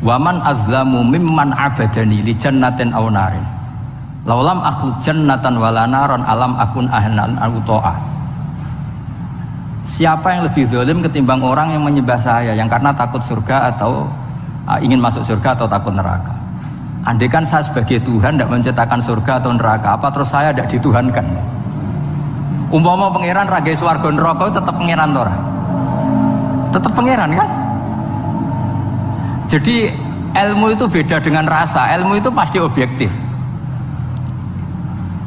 Waman azlamu mimman abadani li jannatin aw narin. Laulam akhluq jannatan wala naron alam akun ahlan al-uto'a. Siapa yang lebih zalim ketimbang orang yang menyembah saya, yang karena takut surga atau ingin masuk surga atau takut neraka. Andai kan saya sebagai Tuhan tidak menciptakan surga atau neraka, apa terus saya tidak dituhankan? Umpama pangeran ragai swarga neraka tetap pangeran tora, tetap pangeran kan? Jadi ilmu itu beda dengan rasa, ilmu itu pasti objektif.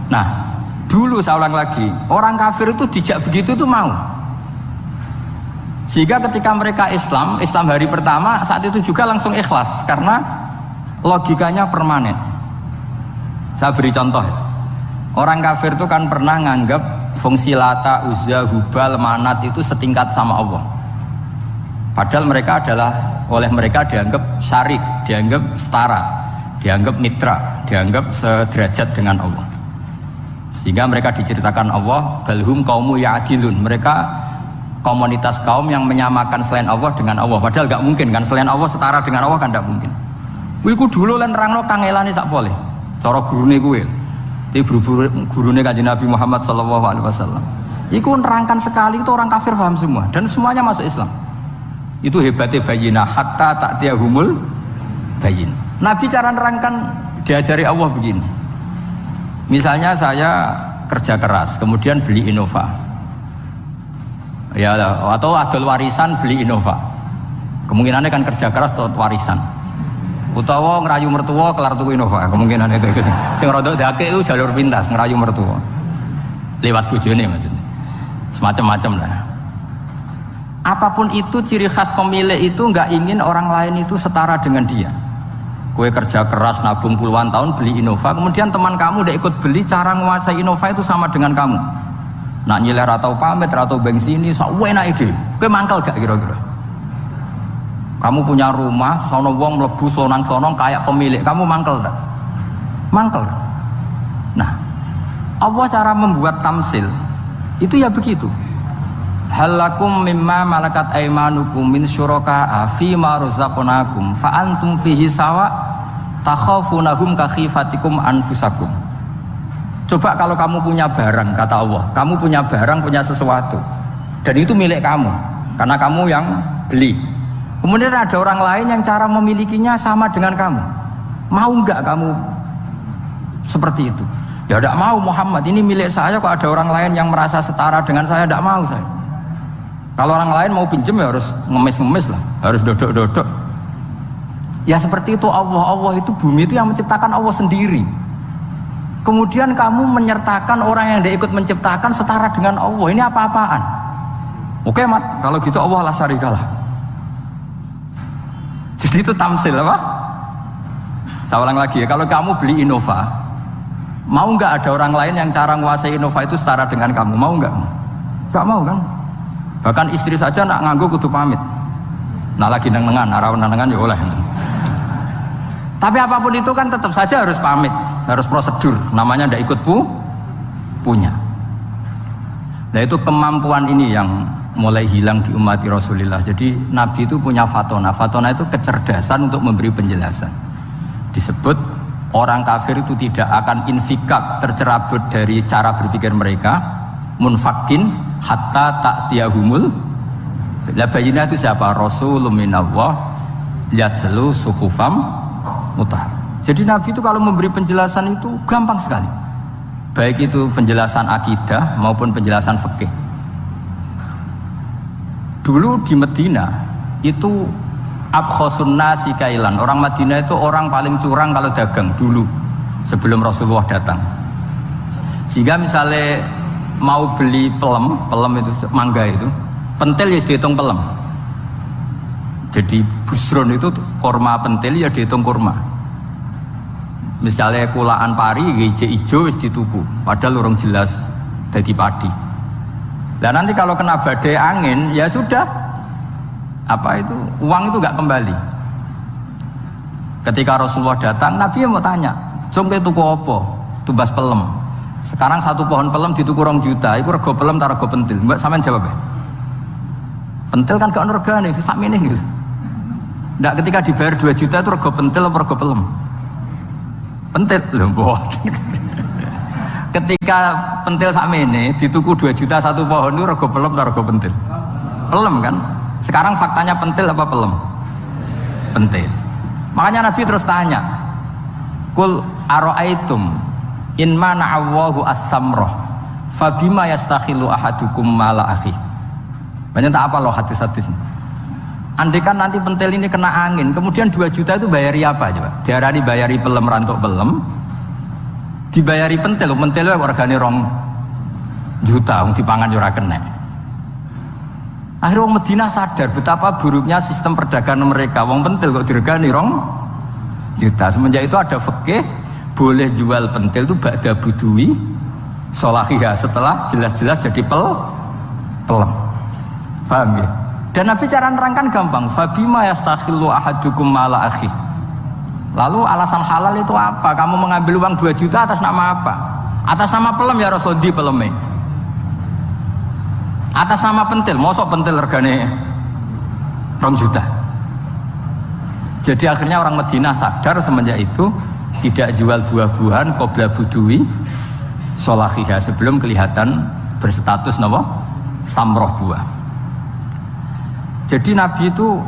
Nah, dulu saya ulang lagi, orang kafir itu dijak begitu itu mau. Sehingga ketika mereka Islam hari pertama saat itu juga langsung ikhlas karena logikanya permanen. Saya beri contoh. Orang kafir itu kan pernah nganggap fungsi Lata, Uzza, Hubal, Manat itu setingkat sama Allah. Padahal mereka oleh mereka dianggap syarik, dianggap setara, dianggap mitra, dianggap sederajat dengan Allah. Sehingga mereka diceritakan Allah, balhum qaumu ya'dilun. Mereka komunitas kaum yang menyamakan selain Allah dengan Allah. Padahal gak mungkin kan, selain Allah setara dengan Allah kan gak mungkin. Wiku dulu lan nerangno kangelane sak pole. Cara gurune kuwi. Iki gurune Kanjeng Nabi Muhammad sallallahu alaihi wasallam. Iku nerangkan sekali itu orang kafir paham semua dan semuanya masuk Islam. Itu hebatnya bayinah hatta ta'tiyahumul bayin. Nabi cara nerangkan diajari Allah begini. Misalnya saya kerja keras, kemudian beli Innova. Ya, atau adol warisan beli Innova. Kemungkinannya kan kerja keras atau warisan. Utawa ngerayu mertua kelar tuku Innova. Kemungkinan itu sing rodok dake itu jalur pintas ngerayu mertua. Lewat bojone maksudnya. Semacam-macam lah. Apapun itu ciri khas pemilik itu nggak ingin orang lain itu setara dengan dia. Kue kerja keras nabung puluhan tahun beli Innova, kemudian teman kamu udah ikut beli, cara menguasai Innova itu sama dengan kamu. Nak nyiler atau pamit atau bensin ini, enak ide. Kue mangkel gak kira-kira? Kamu punya rumah, sono wong mlebu slonang-slonong kayak pemilik, kamu mangkel tak? Mangkel. Nah, Allah cara membuat tamsil itu ya begitu. Halakum mimma malakat aimanukum min syuraka'a fi ma razaqnakum fa antum fihi sawa takhafunahum ka khifatikum anfusakum. Coba kalau kamu punya barang, kata Allah, kamu punya barang, punya sesuatu dan itu milik kamu karena kamu yang beli. Kemudian ada orang lain yang cara memilikinya sama dengan kamu. Mau enggak kamu seperti itu? Ya enggak mau Muhammad, ini milik saya kok ada orang lain yang merasa setara dengan saya, enggak mau saya. Kalau orang lain mau pinjem ya harus ngemis-ngemis lah, harus dodok-dodok. Ya seperti itu Allah itu bumi itu yang menciptakan Allah sendiri. Kemudian kamu menyertakan orang yang dia ikut menciptakan setara dengan Allah. Ini apa-apaan? Oke mat, kalau gitu Allah la syarikalah. Jadi itu tamsil apa? Saya ulang lagi ya, kalau kamu beli Innova, mau nggak ada orang lain yang cara menguasai Innova itu setara dengan kamu? Mau nggak? Nggak mau kan? Bahkan istri saja nak nganggo kudu pamit. Nah lagi nengan, arawan nengan ya oleh. Tapi apapun itu kan tetap saja harus pamit, harus prosedur. Namanya ndak ikut punya. Nah itu kemampuan ini yang mulai hilang di umat Rasulullah. Jadi Nabi itu punya fatona. Fatona itu kecerdasan untuk memberi penjelasan. Disebut orang kafir itu tidak akan infikak, tercerabut dari cara berpikir mereka, munfakin hatta ta'tiyahumul. La bayina itu siapa? Rasulun minallah yatlu suhufam mutahhar. Jadi Nabi itu kalau memberi penjelasan itu gampang sekali. Baik itu penjelasan akidah maupun penjelasan fikih. Dulu di Medina itu abkhosun nasi kailan. Orang Madinah itu orang paling curang kalau dagang dulu sebelum Rasulullah datang. Sehingga misalnya mau beli pelem itu mangga itu, pentil ya dihitung pelem. Jadi busron itu kurma pentil ya dihitung kurma. Misalnya kulaan pari hijau ijo wis dituku, padahal urung jelas jadi padi. Dan nanti kalau kena badai angin ya sudah, apa itu uang itu nggak kembali. Ketika Rasulullah datang, Nabi mau tanya, "Cung tuku apa?" Tubas pelem. Sekarang satu pohon pelem dituku 2 juta, itu rego pelem ta rego pentil? Mbak sampean jawab ya. Pentil kan gak ono regane, sak meneh gitu. Ndak, ketika dibayar 2 juta itu rego pentil apa rego pelem? Pentil lho, mboten. Ketika pentil sakmene dituku 2 juta satu pohon itu rego pelem atau rego pentil? Pelem kan? Sekarang faktanya pentil apa pelem? Pentil. Makanya Nabi terus tanya, Kul aro'aitum in mana'awahu as-samroh fabima yastakhilu ahadukum mala akhi. Banyak tak apa loh hadis-hadis. Andai kan nanti pentil ini kena angin, kemudian 2 juta itu bayari apa coba? Diarani bayari pelem rantuk pelem, dibayari pentil, pentil itu regane 2 juta, dipangan ora kena. Akhirnya orang Madinah sadar betapa buruknya sistem perdagangan mereka. Wong pentil kok diregani 2 juta. Semenjak itu ada fikih boleh jual pentil itu ba'da budui sholahiyah, setelah jelas-jelas jadi pelem. Paham ya? Dan Nabi cara nerangkan gampang. Fabima yastakhillu ahadukum mala akhi. Lalu alasan halal itu apa? Kamu mengambil uang 2 juta atas nama apa? Atas nama pelem ya Rasul, di peleme. Atas nama pentil, mosok pentil regane 2 juta. Jadi akhirnya orang Madinah sadar semenjak itu tidak jual buah-buahan qabla budui sholahiyah, sebelum kelihatan berstatus napa? Samroh buah. Jadi Nabi itu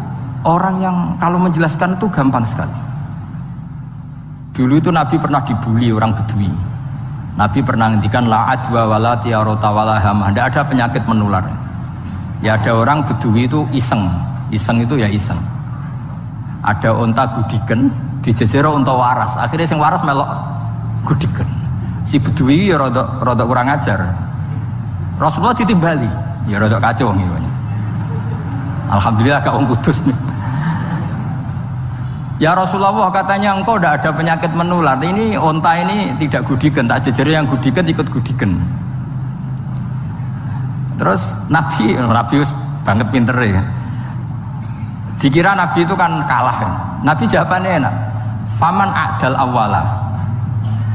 orang yang kalau menjelaskan itu gampang sekali. Dulu itu Nabi pernah dibully orang Bedui. Nabi pernah ngendikan la adwa wala tiarota wala hamah, tidak ada penyakit menular. Ya ada orang Bedui itu iseng itu ya iseng. Ada unta gudiken dijejero unta waras, akhirnya sing waras melok gudiken. Si Bedui ya rada kurang ajar. Rasulullah ditimbali, ya rada kacau gitu. Alhamdulillah gak wong kudus nih. Ya Rasulullah, katanya engkau tidak ada penyakit menular. Ini onta ini tidak gudiken, tak jejeri yang gudiken ikut gudiken. Terus Nabi banget pinter ya. Dikira Nabi itu kan kalah kan. Nabi jawabannya enak. Faman a'dal awala.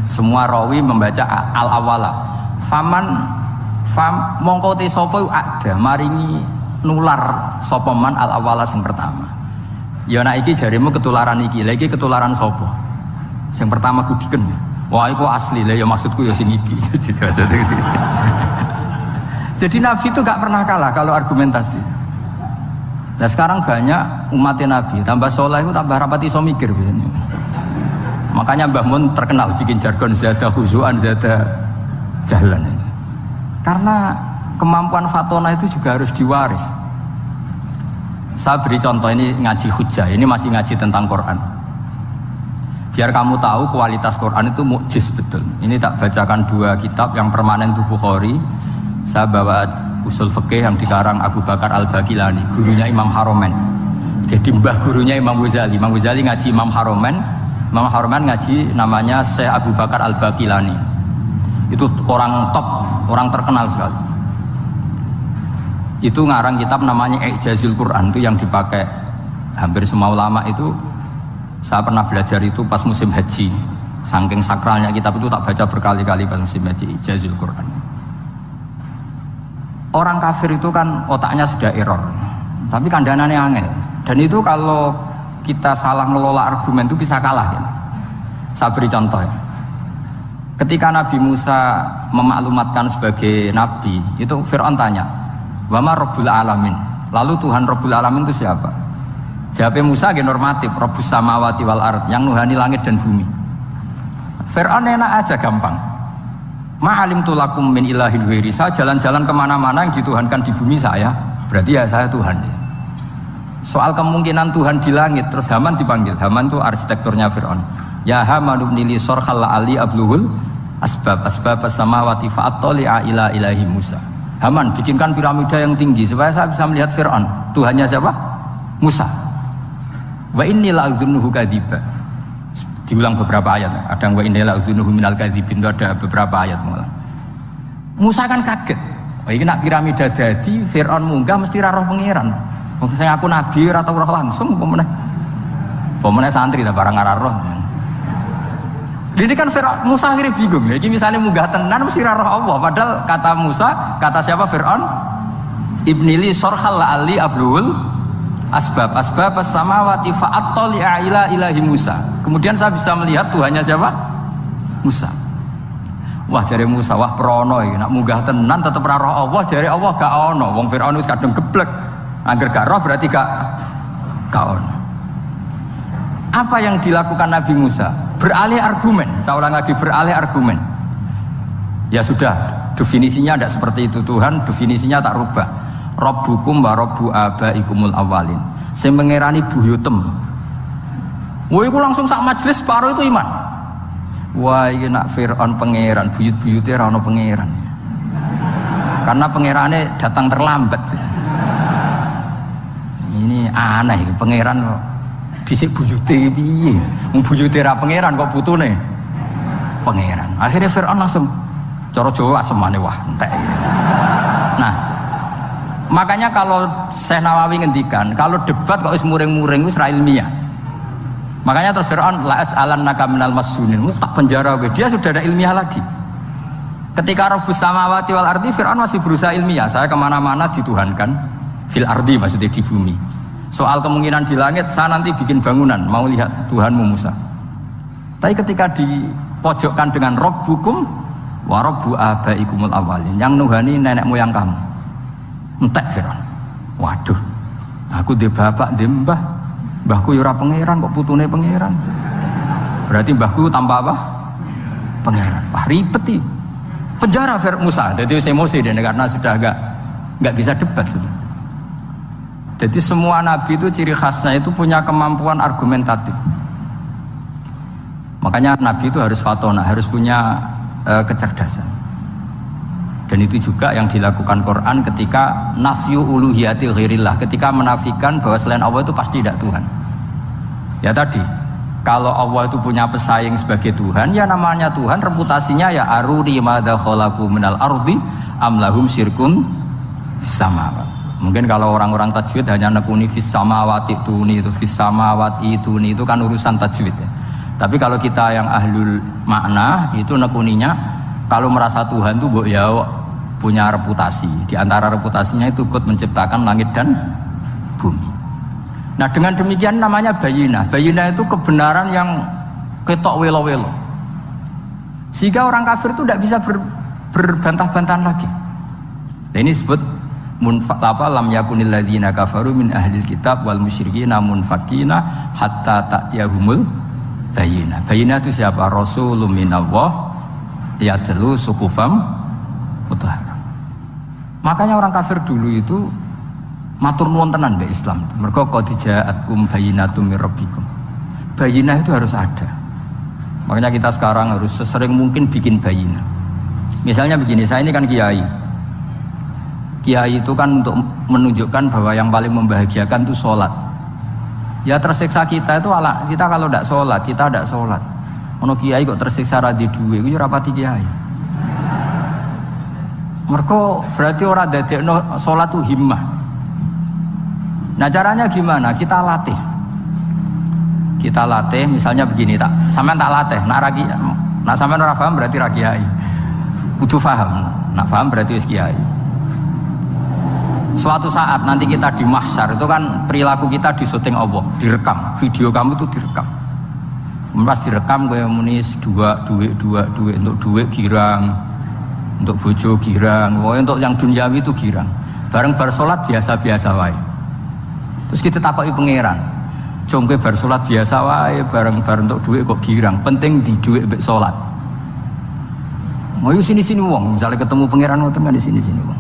Semua rawi membaca al awala. Mongko te sapa ada maringi nular sapa man al awala sing pertama. Ya nek iki jarimu ketularan iki, lha iki ketularan sapa? Sing pertama gudiken. Wah iku asli lah ya, maksudku ya sing iki. Jadi Nabi itu gak pernah kalah kalau argumentasi. Nah sekarang banyak umatnya Nabi tambah soleh itu tambah rapati iso mikir biasanya. Makanya Mbah Mun terkenal bikin jargon zada khuzuan zada jalan ini. Karena kemampuan fatona itu juga harus diwaris. Saya beri contoh, ini ngaji hujjah, ini masih ngaji tentang Quran. Biar kamu tahu kualitas Quran itu mukjiz betul. Ini tak bacakan 2 kitab, yang permanen itu Bukhari. Saya bawa usul fikih yang dikarang Abu Bakar Al-Baqilani, gurunya Imam Haromen. Jadi mbah gurunya Imam Ghazali. Imam Ghazali ngaji Imam Haromen, Imam Haromen ngaji namanya Syekh Abu Bakar Al-Baqilani. Itu orang top, orang terkenal sekali. Itu ngarang kitab namanya I'jazul Quran, itu yang dipakai hampir semua ulama itu. Saya pernah belajar itu pas musim haji. Saking sakralnya kitab itu tak baca berkali-kali pas musim haji, I'jazul Quran. Orang kafir itu kan otaknya sudah error, tapi kandanannya angel. Dan itu kalau kita salah ngelola argumen itu bisa kalah ya. Saya beri contoh ya. Ketika Nabi Musa memaklumatkan sebagai nabi, itu Fir'aun tanya, Wama Rabbul Alamin. Lalu Tuhan Rabbul Alamin itu siapa? Jawabnya Musa yang normatif, Rabbus Samawati wal Ard, yang nuhani langit dan bumi. Fir'aun enak aja, gampang. Ma'alimtu lakum min ilahin ghairi. Saya jalan-jalan kemana-mana yang dituhankan di bumi saya, berarti ya saya Tuhan. Soal kemungkinan Tuhan di langit, terus Haman dipanggil. Haman itu arsitekturnya Fir'aun. Ya Haman ibnili sorkhal ali abluhul asbab samawati fa'attali'a ila ilahi Musa. Haman, bikinkan piramida yang tinggi supaya saya bisa melihat Fir'aun. Tuhannya siapa? Musa. Wa inni la'udzunuhu kadziba. Diulang beberapa ayat. Ada wa inni la'udzunuhu minal kadzibin, itu ada beberapa ayat malah. Musa kan kaget. Oh ini nak piramida jadi Fir'aun munggah mesti roh pengiran. Wong saya aku nabi atau roh langsung pemenang santri tak barang arah roh. Jadi kan Musa akhirnya bingung. Jadi misalnya munggah tenan mesti roh Allah. Padahal kata Musa, kata siapa Fir'aun? Ibnili sorhal ali ablul asbab as-samawati fa'attali'a ila ilahi Musa. Kemudian saya bisa melihat Tuhannya siapa? Musa. Wah jare Musa, wah prono iki nak munggah tenan tetep ora roh Allah, jare Allah gak ono. Wong Firaun wis kadung geblek. Angger gak roh berarti gak ono. Apa yang dilakukan Nabi Musa? Beralih argumen. Saya ulang lagi, beralih argumen. Ya sudah, definisinya tidak seperti itu. Tuhan definisinya tak rubah. Rabbukum wa rabbu abaikumul awalin. Sing mengerani buyutem. Wah iku langsung sak majelis separuh itu iman. Wah iki nak Firaun pangeran, buyut-buyute ora ono pangeran. Karena pangerane datang terlambat. Ini aneh pangeran dhisik buyute piye? Wong buyute ra pangeran kok putune pangeran. Akhirnya Firaun langsung cara Jawa asemane wah entek. Nah, makanya kalau Syekh Nawawi ngendikan, kalau debat kok wis muring-muring wis ra ilmiah. Makanya terus Fir'aun la'as'alannaka minal masjunin, tak penjara dia sudah ada ilmiah lagi. Ketika Rabbus samawati wal ardi, Fir'aun masih berusaha ilmiah. Saya kemana-mana dituhankan fil ardi, maksudnya di bumi. Soal kemungkinan di langit, saya nanti bikin bangunan mau lihat Tuhanmu Musa. Tapi ketika dipojokkan dengan Rabbukum wa rabbu abaikumul awalin, yang nuhani nenek moyang kamu, entek Fir'aun. Waduh, aku di bapak di mbah, mbahku ora pangeran kok putune pangeran. Berarti mbahku tanpa apa? Pangeran. Wah ribet iki. Penjara Musa. Jadi emosi dia karena sudah enggak bisa debat. Jadi semua nabi itu ciri khasnya itu punya kemampuan argumentatif. Makanya nabi itu harus fatona, harus punya kecerdasan. Dan itu juga yang dilakukan Quran ketika nafyu uluhiyati ghairillah, ketika menafikan bahwa selain Allah itu pasti tidak Tuhan. Ya tadi, kalau Allah itu punya pesaing sebagai Tuhan, ya namanya Tuhan, reputasinya ya aruri madza khalaqu minal ardi am lahum syirkun fis samawat. Mungkin kalau orang-orang tajwid hanya nekuni fis samawati tuni, itu fis samawati tuni, itu kan urusan tajwid ya. Tapi kalau kita yang ahlul makna itu nekuninya kalau merasa Tuhan itu mbok ya punya reputasi. Di antara reputasinya itu ikut menciptakan langit dan bumi. Nah dengan demikian namanya bayinah. Bayinah itu kebenaran yang ketok welo-welo. Sehingga orang kafir itu tidak bisa berbantah-bantahan lagi. Nah ini disebut lam yakunil ladzina kafaru min ahlil kitab wal musyrikina munfakina hatta ta'tiyahumul bayinah. Bayinah itu siapa? Rasulun minallah yatlu suhufam mutahharah. Makanya orang kafir dulu itu matur nuwun tenan mbek Islam. Mergo qad ja'atkum bayyinatum mir rabbikum. Bayinah itu harus ada. Makanya kita sekarang harus sesering mungkin bikin bayinah. Misalnya begini, saya ini kan kiai. Kiai itu kan untuk menunjukkan bahwa yang paling membahagiakan itu sholat. Ya tersiksa kita itu kita kalau tidak sholat, kita tidak sholat. Ono kiai kok tersiksa radhi duwe, itu rapati kiai. Mergo berarti orang dadekno sholat itu himmah. Nah caranya gimana? Kita latih. Kita latih, misalnya begini tak, sampean tak latih. Nak sampean ora paham berarti ra kiai. Kudu paham. Nak paham berarti wis kiai. Suatu saat nanti kita di mahsyar itu kan perilaku kita disuting Allah, direkam. Video kamu itu direkam. Pas direkam kowe muni duit untuk duit girang. Untuk bojo girang, untuk yang duniawi itu girang. Bareng bar salat biasa-biasa wae. Terus kita takoki pangeran. Jongke bar salat biasa wae, bareng untuk duit kok girang. Penting di duit mbek salat. Mau sini-sini wong, misalnya ketemu pangeran ngoten kan di sini-sini wong.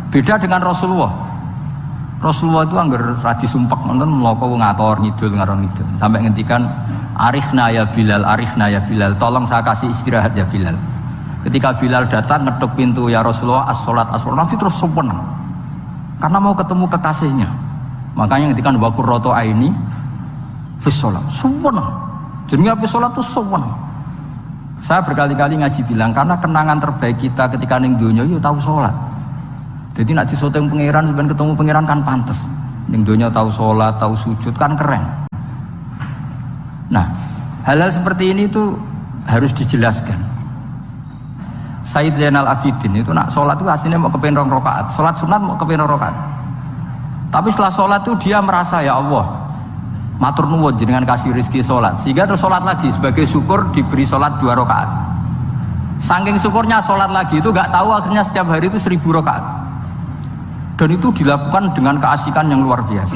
Beda dengan Rasulullah. Rasulullah itu anggar radi sumpek nonton mloko ngator ngidul ngaron ngidul. Sampai ngendikan arifna ya Bilal, tolong saya kasih istirahat ya Bilal. Ketika Bilal datang ngetuk pintu, ya Rasulullah as-sholat, nanti terus seneng karena mau ketemu kekasihnya. Makanya ketika wakur roto aini fis sholat seneng, jadi fis sholat itu seneng. Saya berkali-kali ngaji bilang karena kenangan terbaik kita ketika ning dunya yo tahu sholat. Jadi nak disoteng pangeran sebenarnya ketemu pangeran kan pantes. Ning dunya tahu sholat, tahu sujud kan keren. Nah hal-hal seperti ini tuh harus dijelaskan. Sayyid Zainal Abidin itu nak sholat itu aslinya mau kepen 2 rakaat, sholat sunat mau kepen 2 rakaat. Tapi setelah sholat itu dia merasa ya Allah, matur nuwun jenengan kasih rezeki sholat, sehingga terus sholat lagi sebagai syukur diberi sholat 2 rakaat. Saking syukurnya sholat lagi itu gak tahu akhirnya setiap hari itu 1000 rakaat. Dan itu dilakukan dengan keasikan yang luar biasa.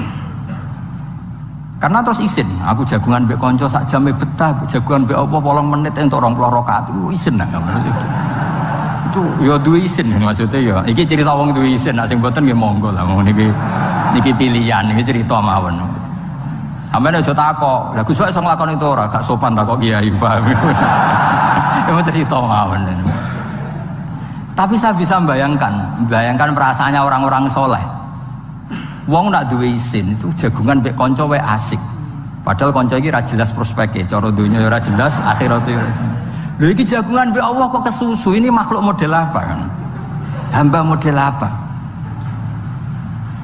Karena terus isin, aku jagungan mbek konco sak jam betah, jagungan mbek apa 8 menit entuk 20 rakaat itu isin nah. Itu ya duwe isin maksudnya ya. Iki cerita wong duwe isin, nek sing mboten nggih monggo lah niki pilihan, niki cerita mawon. Sampeyan aja takok, lha Gus wae iso nglakoni itu ora, gak sopan takok kiai, paham. Itu cerita mawon. Tapi saya bisa bayangkan perasaannya orang-orang soleh. Wong nak duwe isin itu jagungan mbek kanca wae asik. Padahal kanca iki ra jelas prospeke, cara donya ora jelas, akhirat ora jelas. Lho iki jagungan mbek Allah kok kesusu, ini makhluk model apa kan? Hamba model apa?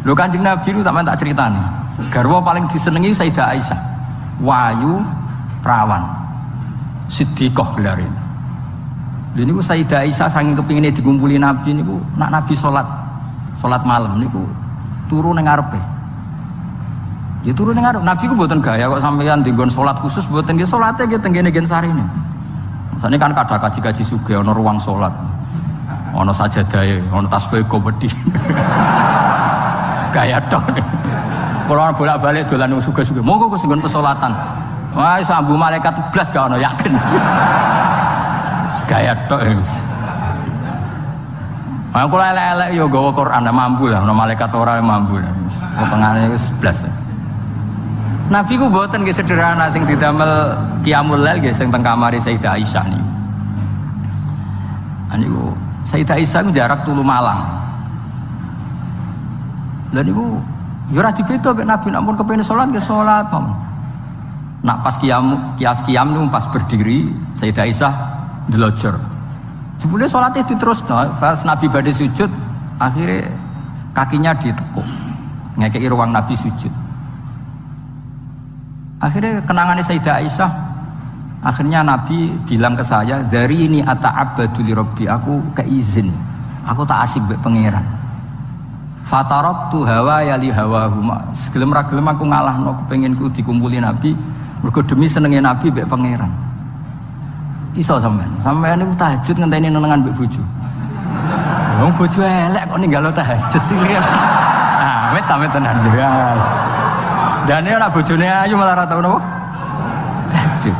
Lho Kanjeng Nabi itu tak ceritani. Garwa paling disenengi Sayyidah Aisyah. Wayu perawan. Siddiqah gelare. Lha niku Sayyidah Aisyah saking kepingine dikumpuli Nabi niku nak Nabi salat malam niku turu ning ngarepe. Ya turu ning ngarep. Nabi ku mboten gaya kok sampeyan dinggon salat khusus mboten nggih salate nggih tenggene gen sarine. Masane kan kada kaji-kaji sugih ana ruang salat. Ana sajadahe, ana tasbih komedi. Gaya tok. Kalau bolak-balik dolan wong sugih-sugih, monggo Gus nggon pesolatan. Wah, iso ambu malaikat blas gak ono yakin. Gaya tok wis. Aku elek-elek yo gawa Quran mampu lah, ono malaikat ora mampu. Potongane wis blas. Nabi ku mboten nggih sederhana sing didamel qiyamul lail nggih sing teng kamare Sayyidah Aisyah niku. Niku Sayyidah Aisyah ku jarak tulu Malang. Lha niku ya ora dibeda mek Nabi nek pun kepengin salat nggih salat mawon. Nak pas kias qiyam niku pas berdiri Sayyidah Aisyah ndelojor. Jebule salate diterusno, pas Nabi badhe sujud akhirnya kakinya ditekuk. Ngekeki ruang Nabi sujud. Akhirnya kenangannya Sayyidah Aisyah, akhirnya Nabi bilang ke saya, dari ini ata'abbadu li Rabbi, aku keizin, aku tak asik mbek pangeran. Fataratu hawa ya li hawahuma, segelem ra gelem aku ngalahno kepenginku dikumpuli Nabi, mergo demi senenge Nabi mbek pangeran. Iso sampean niku tahajud ngenteni nenengan mbek bojo. Wong bojo elek kok ninggalo tahajud iki. Ah, wet tenan jelas. Dan ini anak bojone ayu malah ora tau napa? Tahajud.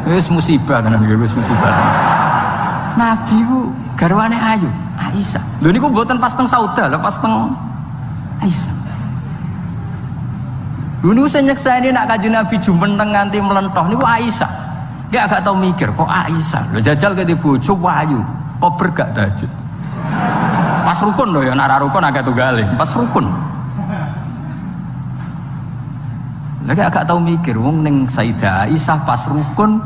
Wis musibah tenan iki, wis musibah. Nabi ku garwane ayu, Aisyah. Lho niku mboten pas teng Sauda, lho pas teng Aisyah. Lho niku sing nyekseni nak Kanjeng Nabi jumeneng nganti mlentoh niku Aisyah. Dia agak tau mikir kok Aisyah. Lho jajal kete bojo ayu, kok bergak tahajud. Pas rukun lho ya, nak rukun agak tunggale, pas rukun. Lagi agak tahu mikir, wong neng Sayyidah Aisyah pas rukun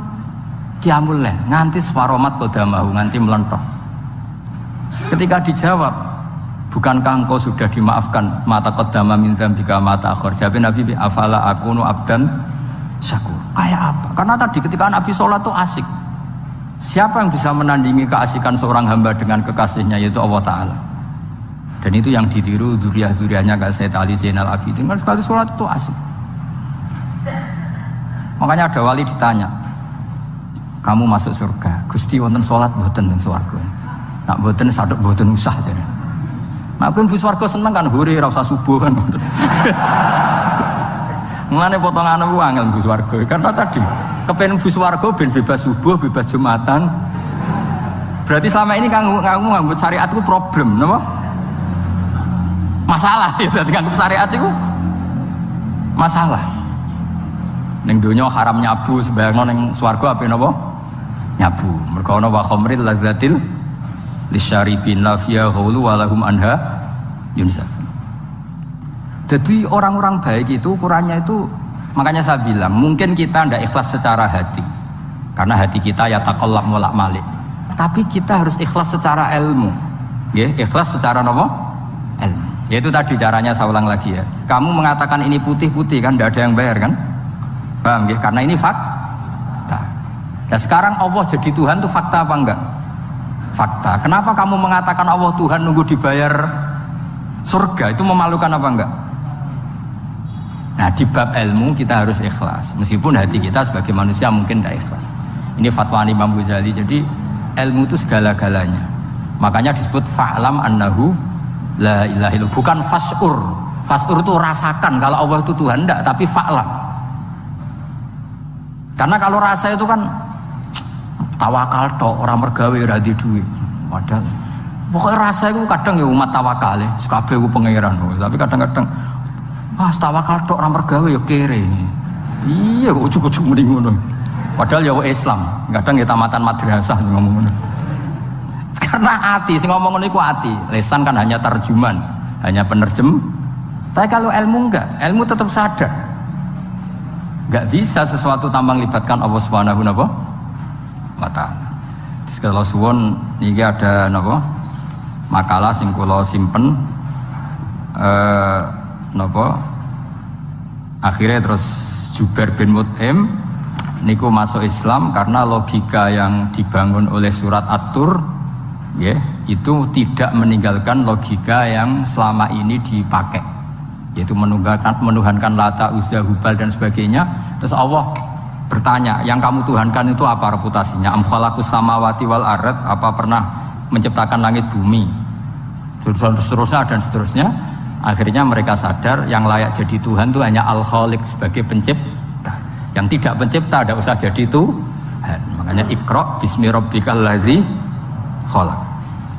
qiyamul lail nganti swaromat qadamahu nganti melentok. Ketika dijawab, bukankah engkau sudah dimaafkan mata qadama min dzambika mata akhir? Jawab Nabi, afala akunu abdan syakur. Kayak apa? Karena tadi ketika Nabi sholat tuh asik. Siapa yang bisa menandingi keasikan seorang hamba dengan kekasihnya, yaitu Allah Ta'ala. Dan itu yang ditiru dzurriyyah-dzurriyyahnya kayak Sayyid Ali Zainal Abidin. Kan sekali sholat itu asik. Makanya ada wali ditanya, kamu masuk surga, Gusti wonten sholat mboten teng swarga. Nak mboten sadok mboten usah jare. Nek kowe mlebu swarga seneng kan hore ora usah subuh kan. Mulane potongane ku angel mlebu swarga. Karena tadi kepen mlebu swarga ben bebas subuh, bebas Jumatan. Berarti selama ini kamu ngambut syariat itu problem, napa? Masalah ya, berarti ngambut syariat itu masalah. Ning donya haram nyabu, sebayangno ning swarga ape napa? Nyabu. Mergo ana wa khamril ladzatil lisyaribin la fiya ghulu wa lahum anha yunsaf. Jadi orang-orang baik itu ukurannya itu, makanya saya bilang mungkin kita tidak ikhlas secara hati karena hati kita ya taqallab molak malik, tapi kita harus ikhlas secara ilmu, ya, ikhlas secara apa? Ilmu. Yaitu tadi caranya saya ulang lagi ya, kamu mengatakan ini putih-putih kan tidak ada yang bayar kan, paham ya? Karena ini fakta. Nah sekarang Allah jadi Tuhan itu fakta apa enggak? Fakta. Kenapa kamu mengatakan Allah Tuhan nunggu dibayar surga, itu memalukan apa enggak? Nah di bab ilmu kita harus ikhlas, meskipun hati kita sebagai manusia mungkin tidak ikhlas. Ini fatwa Imam Ghazali. Jadi ilmu itu segala-galanya. Makanya disebut fa'lam annahu la ilaha illallah, bukan fas'ur. Fas'ur itu rasakan kalau Allah itu Tuhan, enggak, tapi fa'lam. Karena kalau rasa itu kan tawakal tok, orang mergawe ora di duit. Padahal pokoknya rasa itu kadang ya umat tawakal ya, kabeh ku pangeran. Tapi kadang-kadang tawakal tok orang mergawe ya kere. Iya kok ujug-ujug muni ngono. Padahal ya Islam, kadang ya tamatan madrasah ngomong ngono. Karena hati, sing ngomong ngono iku hati. Lesan kan hanya terjemahan, hanya penerjem. Tapi kalau ilmu enggak, ilmu tetap sadar. Enggak bisa sesuatu tanpa melibatkan Allah Subhanahu wa taala. Terus kalau suwon niki ada napa? Makalah sing kula simpen napa? Akhirnya terus Jubair bin Mut'im niku masuk Islam karena logika yang dibangun oleh surat At-Tur ya, itu tidak meninggalkan logika yang selama ini dipakai, yaitu menuhankan Lata, Uzza, Hubal dan sebagainya. Terus Allah bertanya, yang kamu tuhankan itu apa reputasinya? Am khalaqus samawati wal ard, apa pernah menciptakan langit bumi? Seterusnya dan seterusnya. Akhirnya mereka sadar yang layak jadi Tuhan itu hanya Al-Khaliq sebagai pencipta. Yang tidak pencipta tidak usah jadi Tuhan. Makanya Iqra bismi rabbikal ladzi khalaq.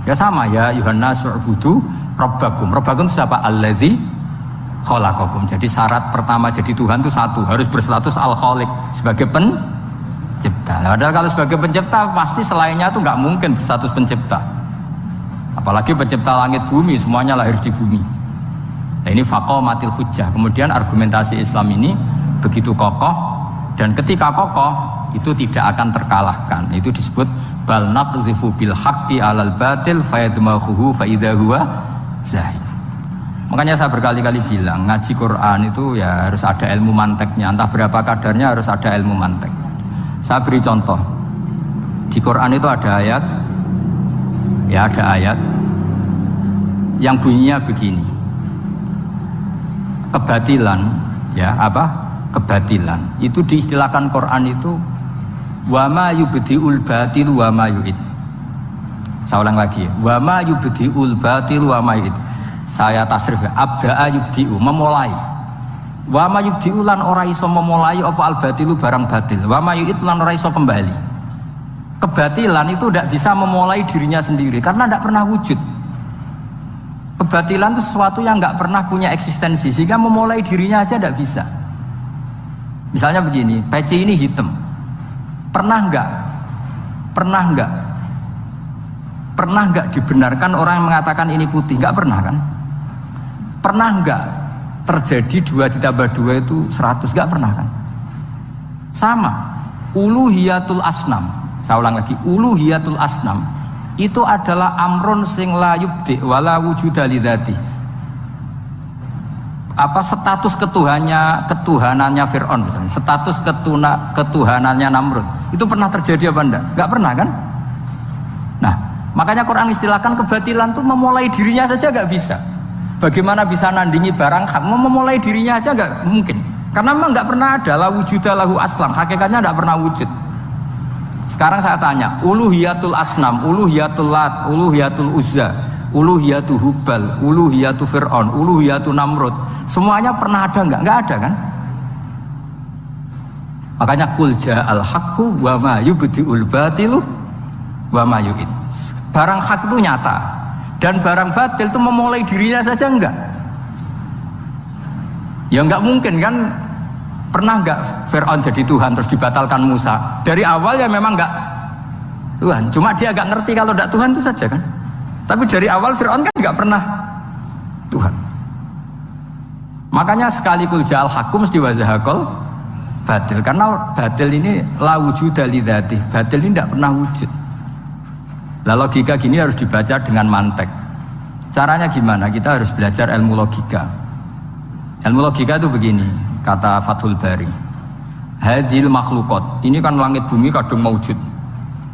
Ya sama ya Yuhannas u'budu rabbakum. Rabbakum siapa? Alladzi khalaqakum. Jadi syarat pertama jadi Tuhan itu satu, harus berstatus Al-Khaliq sebagai pencipta. Padahal kalau sebagai pencipta pasti selainnya itu nggak mungkin berstatus pencipta. Apalagi pencipta langit bumi, semuanya lahir di bumi. Nah, ini faqamatil hujjah. Kemudian argumentasi Islam ini begitu kokoh, dan ketika kokoh itu tidak akan terkalahkan. Itu disebut bal naqzifu bil haqqi 'alal batil fayadmaghuhu fa idza huwa zahid. Makanya saya berkali-kali bilang ngaji Quran itu ya harus ada ilmu manteknya, entah berapa kadarnya harus ada ilmu mantek. Saya beri contoh. Di Quran itu ada ayat, ya ada ayat yang bunyinya begini. Kebatilan, ya apa? Kebatilan. Itu diistilahkan Quran itu wa ma yubdiul batil wa ma yu'id. Saya ulang lagi ya. Wa ma yubdiul batil wa ma yu'id. Saya tasrif ya. Abda'a yubdi'u, memulai. Wa ma yubdi'u lan ora iso memulai apa al batilu barang batil. Wa ma yu'id lan ora iso kembali. Kebatilan itu tidak bisa memulai dirinya sendiri karena tidak pernah wujud. Kebatilan itu sesuatu yang nggak pernah punya eksistensi, sehingga memulai dirinya aja tidak bisa. Misalnya begini, peci ini hitam, pernah nggak dibenarkan orang yang mengatakan ini putih? Nggak pernah kan? Pernah nggak terjadi 2 ditambah 2 itu 100? Nggak pernah kan? Sama, uluhiyatul asnam. Saya ulang lagi, uluhiyatul asnam itu adalah amrun sing la yubdi wala wujuda lidzati. Apa status ketuhanannya Fir'aun misalnya, status ketuhanannya Namrud itu pernah terjadi apa enggak? Enggak pernah kan? Nah, makanya Quran istilahkan kebatilan itu memulai dirinya saja enggak bisa. Bagaimana bisa nandingi barang hak? Memulai dirinya aja enggak mungkin. Karena memang enggak pernah ada la wujuda lahu aslam, hakikatnya enggak pernah wujud. Sekarang saya tanya, uluhiyatul asnam, uluhiyatul lat, uluhiyatul uzza, uluhiyatul hubal, uluhiyatul fir'aun, uluhiyatul namrud, semuanya pernah ada enggak? Enggak ada kan? Makanya qul ja'al haqqu wa ma yubdi'ul batilu wa ma yu'id. Barang hak itu nyata dan barang batil itu memulai dirinya saja enggak? Ya enggak mungkin kan? Pernah enggak Fir'aun jadi Tuhan terus dibatalkan Musa? Dari awal ya memang enggak Tuhan, cuma dia enggak ngerti kalau enggak Tuhan itu saja kan. Tapi dari awal Fir'aun kan enggak pernah Tuhan. Makanya sekali kul ja'al haqqu mesti wazahakol batil, karena batil ini la wujuda lidzati. Batil ini enggak pernah wujud. Lah logika gini harus dibaca dengan mantek. Caranya gimana? Kita harus belajar ilmu logika. Ilmu logika itu begini, kata Fathul Bari, hadhil makhlukot, ini kan langit bumi kadung mewujud.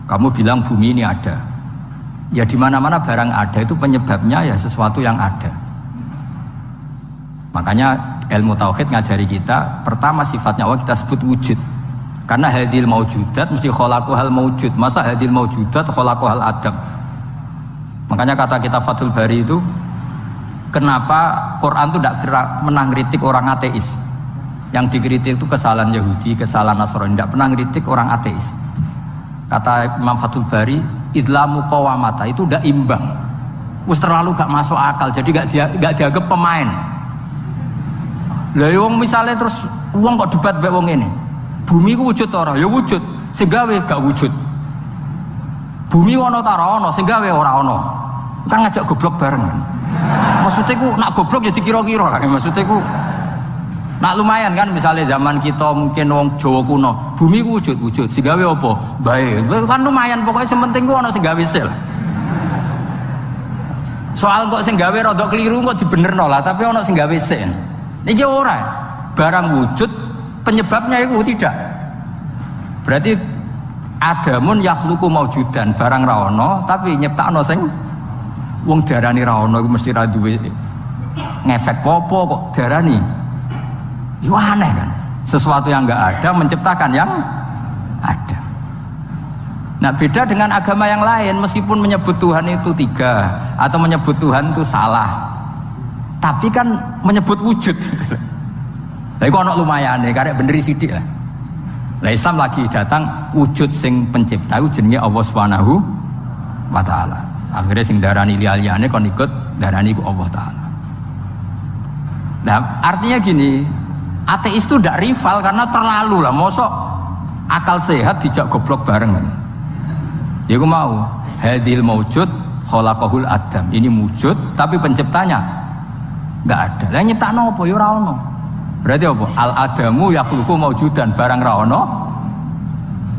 Kamu bilang bumi ini ada, ya di mana-mana barang ada itu penyebabnya ya sesuatu yang ada. Makanya ilmu tauhid ngajari kita, pertama sifatnya Allah kita sebut wujud. Karena hadil maujudat mesti khalaqahal maujud. Masa hadil maujudat khalaqahal adam? Makanya kata kita Fathul Bari itu, kenapa Quran itu tidak menang kritik orang ateis? Yang dikritik itu kesalahan Yahudi, kesalahan Nasrani, tidak pernah kritik orang ateis. Kata Imam Fathul Bari, idlamu qawamata itu udah imbang. Wis terlalu gak masuk akal, jadi gak dianggap pemain. Lah wong misalnya terus wong kok debat mbek wong ini. Bumi ku wujud ora? Ya wujud. Sing gawe gak wujud. Bumi ono ta ora ono, sing gawe ora ono. Kan ngajak goblok bareng kan. Maksudnya ku nak goblok ya dikira-kira lah. Maksudnya ku nak lumayan kan misalnya zaman kita mungkin wong Jawa kuno, bumi ku wujud, sing gawe apa? Baik. Kan lumayan pokoknya sing penting ku ono sing gawe sel. Soal kok sing gawe rodok keliru kok dibenerno lah, tapi ono sing gawe sen. Iki ora. Barang wujud penyebabnya itu tidak. Berarti adamun yakhluqu maujudan, barang ra ono tapi nyiptakno sing wong darani ra ono iku mesti ra duwe ngefek apa kok darani. Itu aneh kan? Sesuatu yang enggak ada menciptakan yang ada. Nah beda dengan agama yang lain, meskipun menyebut Tuhan itu 3 atau menyebut Tuhan itu salah, tapi kan menyebut wujud. Lah iku ana lumayane karek bener sithik lah. Lah Islam lagi datang wujud sing pencipta iku jenenge Allah Subhanahu wa taala. Akhire sing darani liyane kon ikut darani iku Allah taala. Nah, artinya gini, ateis itu ndak rival karena terlalu lah, mosok akal sehat dijak goblok bareng. Ya iku mau hadil maujud khalaqahul adam. Ini wujud tapi penciptanya enggak ada. Lah nyiptakno apa ya ora ono. Berarti apa? Al-adamu yakhluqu maujudan, barang ra ono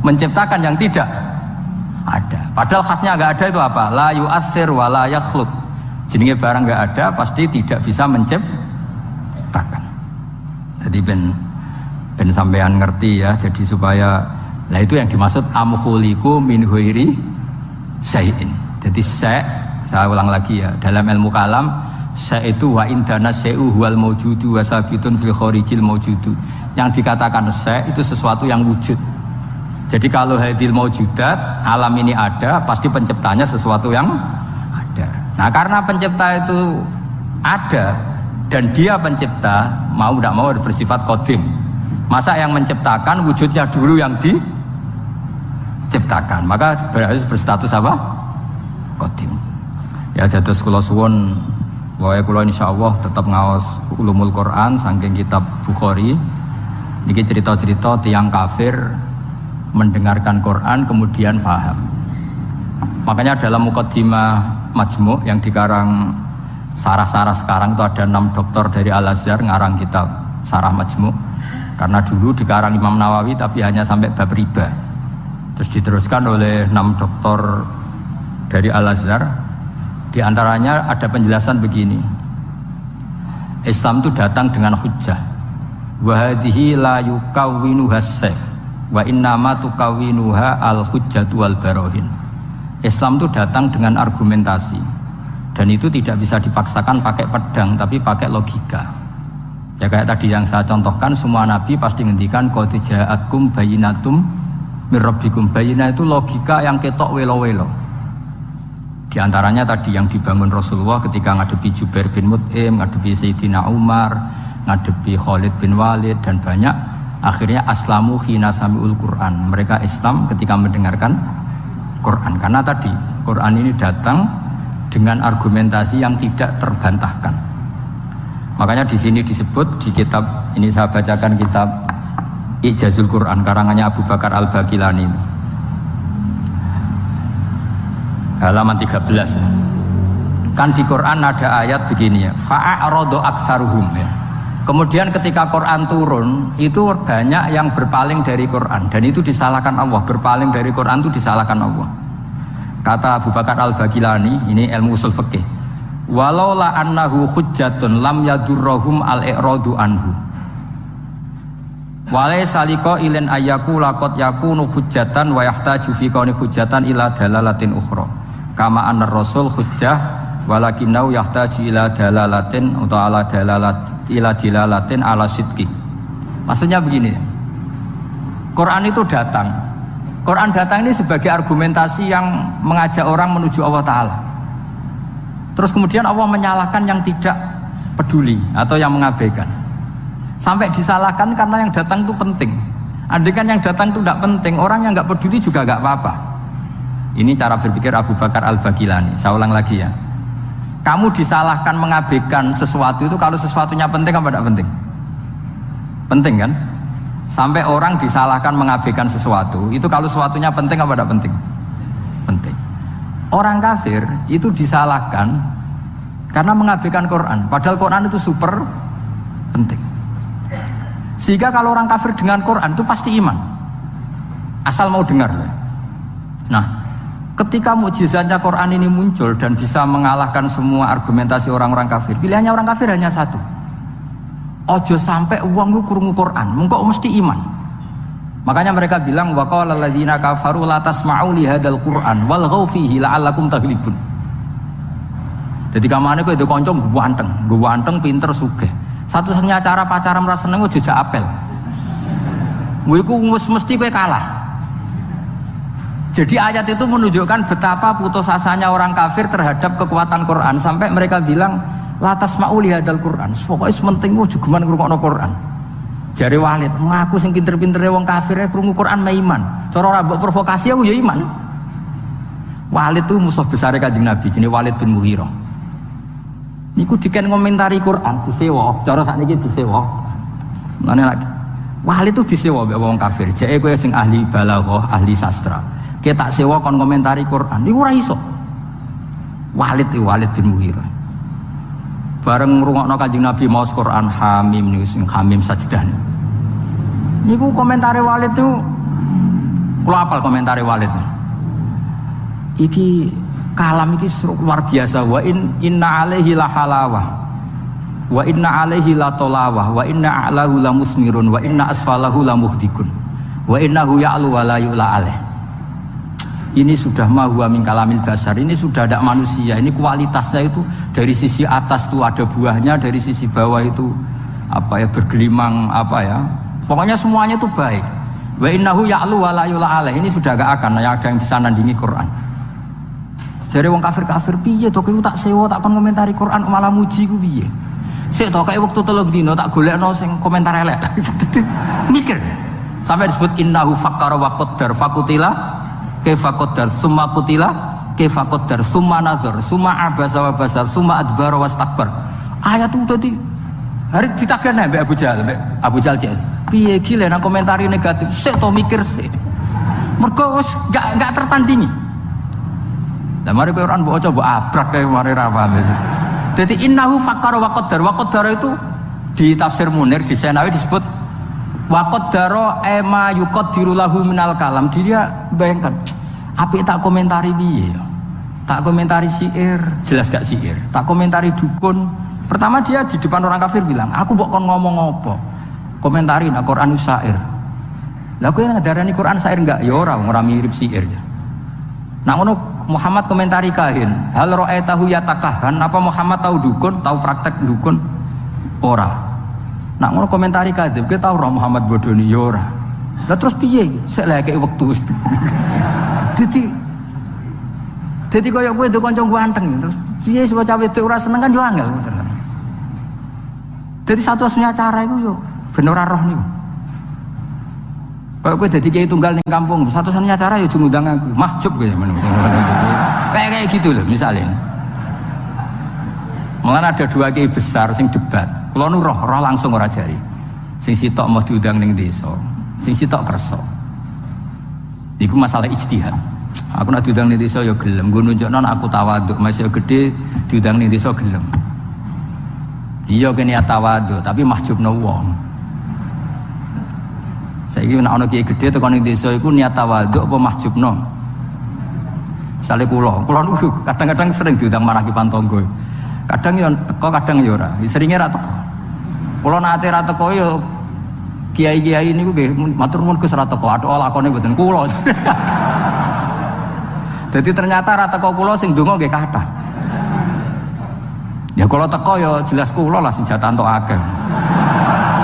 menciptakan yang tidak ada. Padahal khasnya enggak ada itu apa? La yu'athir wa la yakhluq. Jenenge barang enggak ada pasti tidak bisa menciptakan. Jadi ben sampean ngerti ya, jadi supaya lah itu yang dimaksud amkhuliku min ghairi syai'in. Jadi saya ulang lagi ya, dalam ilmu kalam itu wa indana syai'u huwal maujudu wa sabitun fil kharijil maujudu. Yang dikatakan itu sesuatu yang wujud. Jadi kalau hadil maujudat, alam ini ada, pasti penciptanya sesuatu yang ada. Nah karena pencipta itu ada dan dia pencipta, mau tidak mau bersifat qadim. Masa yang menciptakan wujudnya dulu yang diciptakan, maka harus berstatus apa? Qadim. Ya jatuh kula suwun, wae kula insyaallah tetap ngaos ulumul Quran saking kitab Bukhari. Niki cerita-cerita tiang kafir mendengarkan Quran kemudian paham. Makanya dalam muqaddimah Majmu' yang dikarang sarah-sarah sekarang itu ada 6 doktor dari Al-Azhar ngarang kitab Sarah Majmu'. Karena dulu dikarang Imam Nawawi tapi hanya sampai bab riba. Terus diteruskan oleh 6 doktor dari Al-Azhar. Di antaranya ada penjelasan begini. Islam itu datang dengan hujjah. Wa hadhihi la yukawwinuha as-sayf wa innama tukawwinuha al-hujjatu wal barahin. Islam itu datang dengan argumentasi. Dan itu tidak bisa dipaksakan pakai pedang tapi pakai logika. Ya kayak tadi yang saya contohkan, semua nabi pasti ngendikan qad ja'akum bayyinatum mir rabbikum. Bayyinah itu logika yang ketok welo-welo. Di antaranya tadi yang dibangun Rasulullah ketika ngadepi Jubair bin Mut'im, ngadepi Sayyidina Umar, ngadepi Khalid bin Walid dan banyak. Akhirnya aslamu khina sami'ul Quran. Mereka Islam ketika mendengarkan Quran. Karena tadi Quran ini datang dengan argumentasi yang tidak terbantahkan. Makanya di sini disebut di kitab ini, saya bacakan kitab Ijazul Quran karangannya Abu Bakar Al-Baqilani. Halaman 13. Kan di Quran ada ayat begini ya, fa'aradu aktsaruhum ya. Kemudian ketika Quran turun, itu banyak yang berpaling dari Quran dan itu disalahkan Allah. Berpaling dari Quran itu disalahkan Allah. Kata Abu Bakar Al-Baqilani, ini ilmu usul fikih. Walau la annahu hujjatun lam yadurruhum al-i'radu anhu. Walai saliko ilin ayaku lakot yakunu hujjatan wa yahtaju fi kauni hujjatan ila dalalatin ukhra. Kama anna rasul hujjah walakinau yahtaju ila dalalatin atau ala dalalat ila dilalatin ala sidqi. Maksudnya begini, Quran itu datang. Quran datang ini sebagai argumentasi yang mengajak orang menuju Allah Ta'ala. Terus kemudian Allah menyalahkan yang tidak peduli atau yang mengabaikan. Sampai disalahkan karena yang datang itu penting. Andai kan yang datang itu tidak penting, orang yang nggak peduli juga nggak apa-apa. Ini cara berpikir Abu Bakar Al-Bagilani. Saya ulang lagi ya. Kamu disalahkan mengabaikan sesuatu itu kalau sesuatunya penting apa tidak penting? Penting kan? Sampai orang disalahkan mengabaikan sesuatu itu kalau sesuatunya penting apa tidak penting? Penting. Orang kafir itu disalahkan karena mengabaikan Quran, padahal Quran itu super penting. Sehingga kalau orang kafir dengan Quran itu pasti iman, asal mau dengar. Nah, ketika mukjizatnya Quran ini muncul dan bisa mengalahkan semua argumentasi orang-orang kafir, pilihannya orang kafir hanya satu. Ojo sampai uang lu krungu Quran, mengko mesti iman. Makanya mereka bilang wa qala alladziina kafaru la tasma'u li hadzal Qur'an walghaw fihi la'allakum taghlibun. Jadi kamane kowe itu kanca ganteng, pinter sugih. Satu-satunya cara pacaran merasa seneng jejak apel. Kowe iku mesti kowe kalah. Jadi ayat itu menunjukkan betapa putus asanya orang kafir terhadap kekuatan Quran sampai mereka bilang latas ma'uli hadal Quran. Pokoknya sementing juga ngrungokno Quran. Jare Walid, ngaku sing pinter-pintere wong kafir krungu Quran mah iman. Cara ora mbok provokasi aku ya iman. Walid itu musuh besar Kanjeng Nabi, jenenge Walid bin Mughirah. Niku diken ngomentari Quran disewa, cara sakniki disewa. Mane lagi Walid itu disewa mbek wong kafir. Jeke kowe sing ahli balaghah, ahli sastra. Kita tak sewa kon komentari Quran. Niku ora iso. Walid bin Mughirah. Bareng ngrungokno Kanjeng Nabi maos Quran Hamim niku sing Hamim sajdah. Niku komentare Walid itu kula apal komentare Walid. Iki kalam iki luar biasa wa inna alaihi la halawah. Wa inna alaihi la tolawah wa inna a'lahu la musmirun wa inna asfalahu la muhdikun. Wa innahu ya'lu wa la yu'la alaih. Ini sudah mahuwa min kalamil basar, ini sudah ada manusia, ini kualitasnya itu dari sisi atas tuh ada buahnya, dari sisi bawah itu apa ya bergelimang apa ya, pokoknya semuanya itu baik. Wa innahu ya'lu wa la yu'la alaih, ini sudah gak akan ada yang bisa nandingi Quran. Jadi wong kafir piye to kowe tak sewa tak kon komentari Quran malah muji ku piye? Sik to kayak waktu 3 dino tak golekno sing komentar elek. Mikir. Sampai disebut innahu fakkara wa qaddar fakutila kaifa qaddar summa qutila kaifa qaddar summa nazar summa abasa wa basar summa adbara wastakbar. Ayat itu tadi hari ditakane mbek Abu Jahal cek. Piye iki lek nang komentari negatif sik to mikir sik. Mergo wis gak tertandingi. Lah mari kowe ora mbok coba abrak kae mari ra paham. Dadi innahu fakkara wa qaddar. Wa qaddar itu di tafsir Munir di Senawi disebut wa qaddara ma yuqaddiru lahu minal kalam. Dia bayangkan apik tak komentari piye? Tak komentari syair, jelas gak syair. Tak komentari dukun. Pertama dia di depan orang kafir bilang, "Aku mbok kon ngomong apa?" Komentari nak Quran syair. Lah kowe ngadarani Quran syair enggak? Ya ora mirip syair. Nak ngono Muhammad komentari kahin, "Hal ra'aitahu yatakahan?" Apa Muhammad tahu dukun, tahu praktek dukun? Ora. Nak ngono komentari kadhib, kowe tahu ora Muhammad bodoni? Ya ora. Lah terus piye? Sik lek kek wektu. Jadi kaya kowe do kanca ganteng terus piye bocah wedok ora seneng kan yo angel. Jadi satu-satunya cara iku yo ben ora roh niku. Kaya kowe dadi kiai tunggal ning kampung, satu-satunya cara yo ngundang aku, mahjub kowe men. Kayak gitu loh misalnya. Malah ada 2 kiai besar sing debat. Kula nu roh langsung ora jari. Sing sitok mau diundang ning desa, sing sitok kersa. Iku masalah ijtihad. Aku nak diundang ning desa ya gelem, nggo nunjukno aku tawaduk, masih gede diundang ning desa gelem. Iya kene tawaduk, tapi mahjubno wong. Saiki nek ana kiai gede tekan ning desa iku niat tawaduk apa mahjubno? Misale kula niku kadang-kadang sering diundang maraki pantonggo. Kadang yo teko, kadang yo ora. Seringe ra teko. Kula nate ra teko yo kiai-kiai niku nggih matur nuwun Gus ra teko, athuk lakone mboten kula. Jadi ternyata ra teko kula sing donga nggih kathah. Ya kalau teko ya jelas kula lah senjata entuk akeh.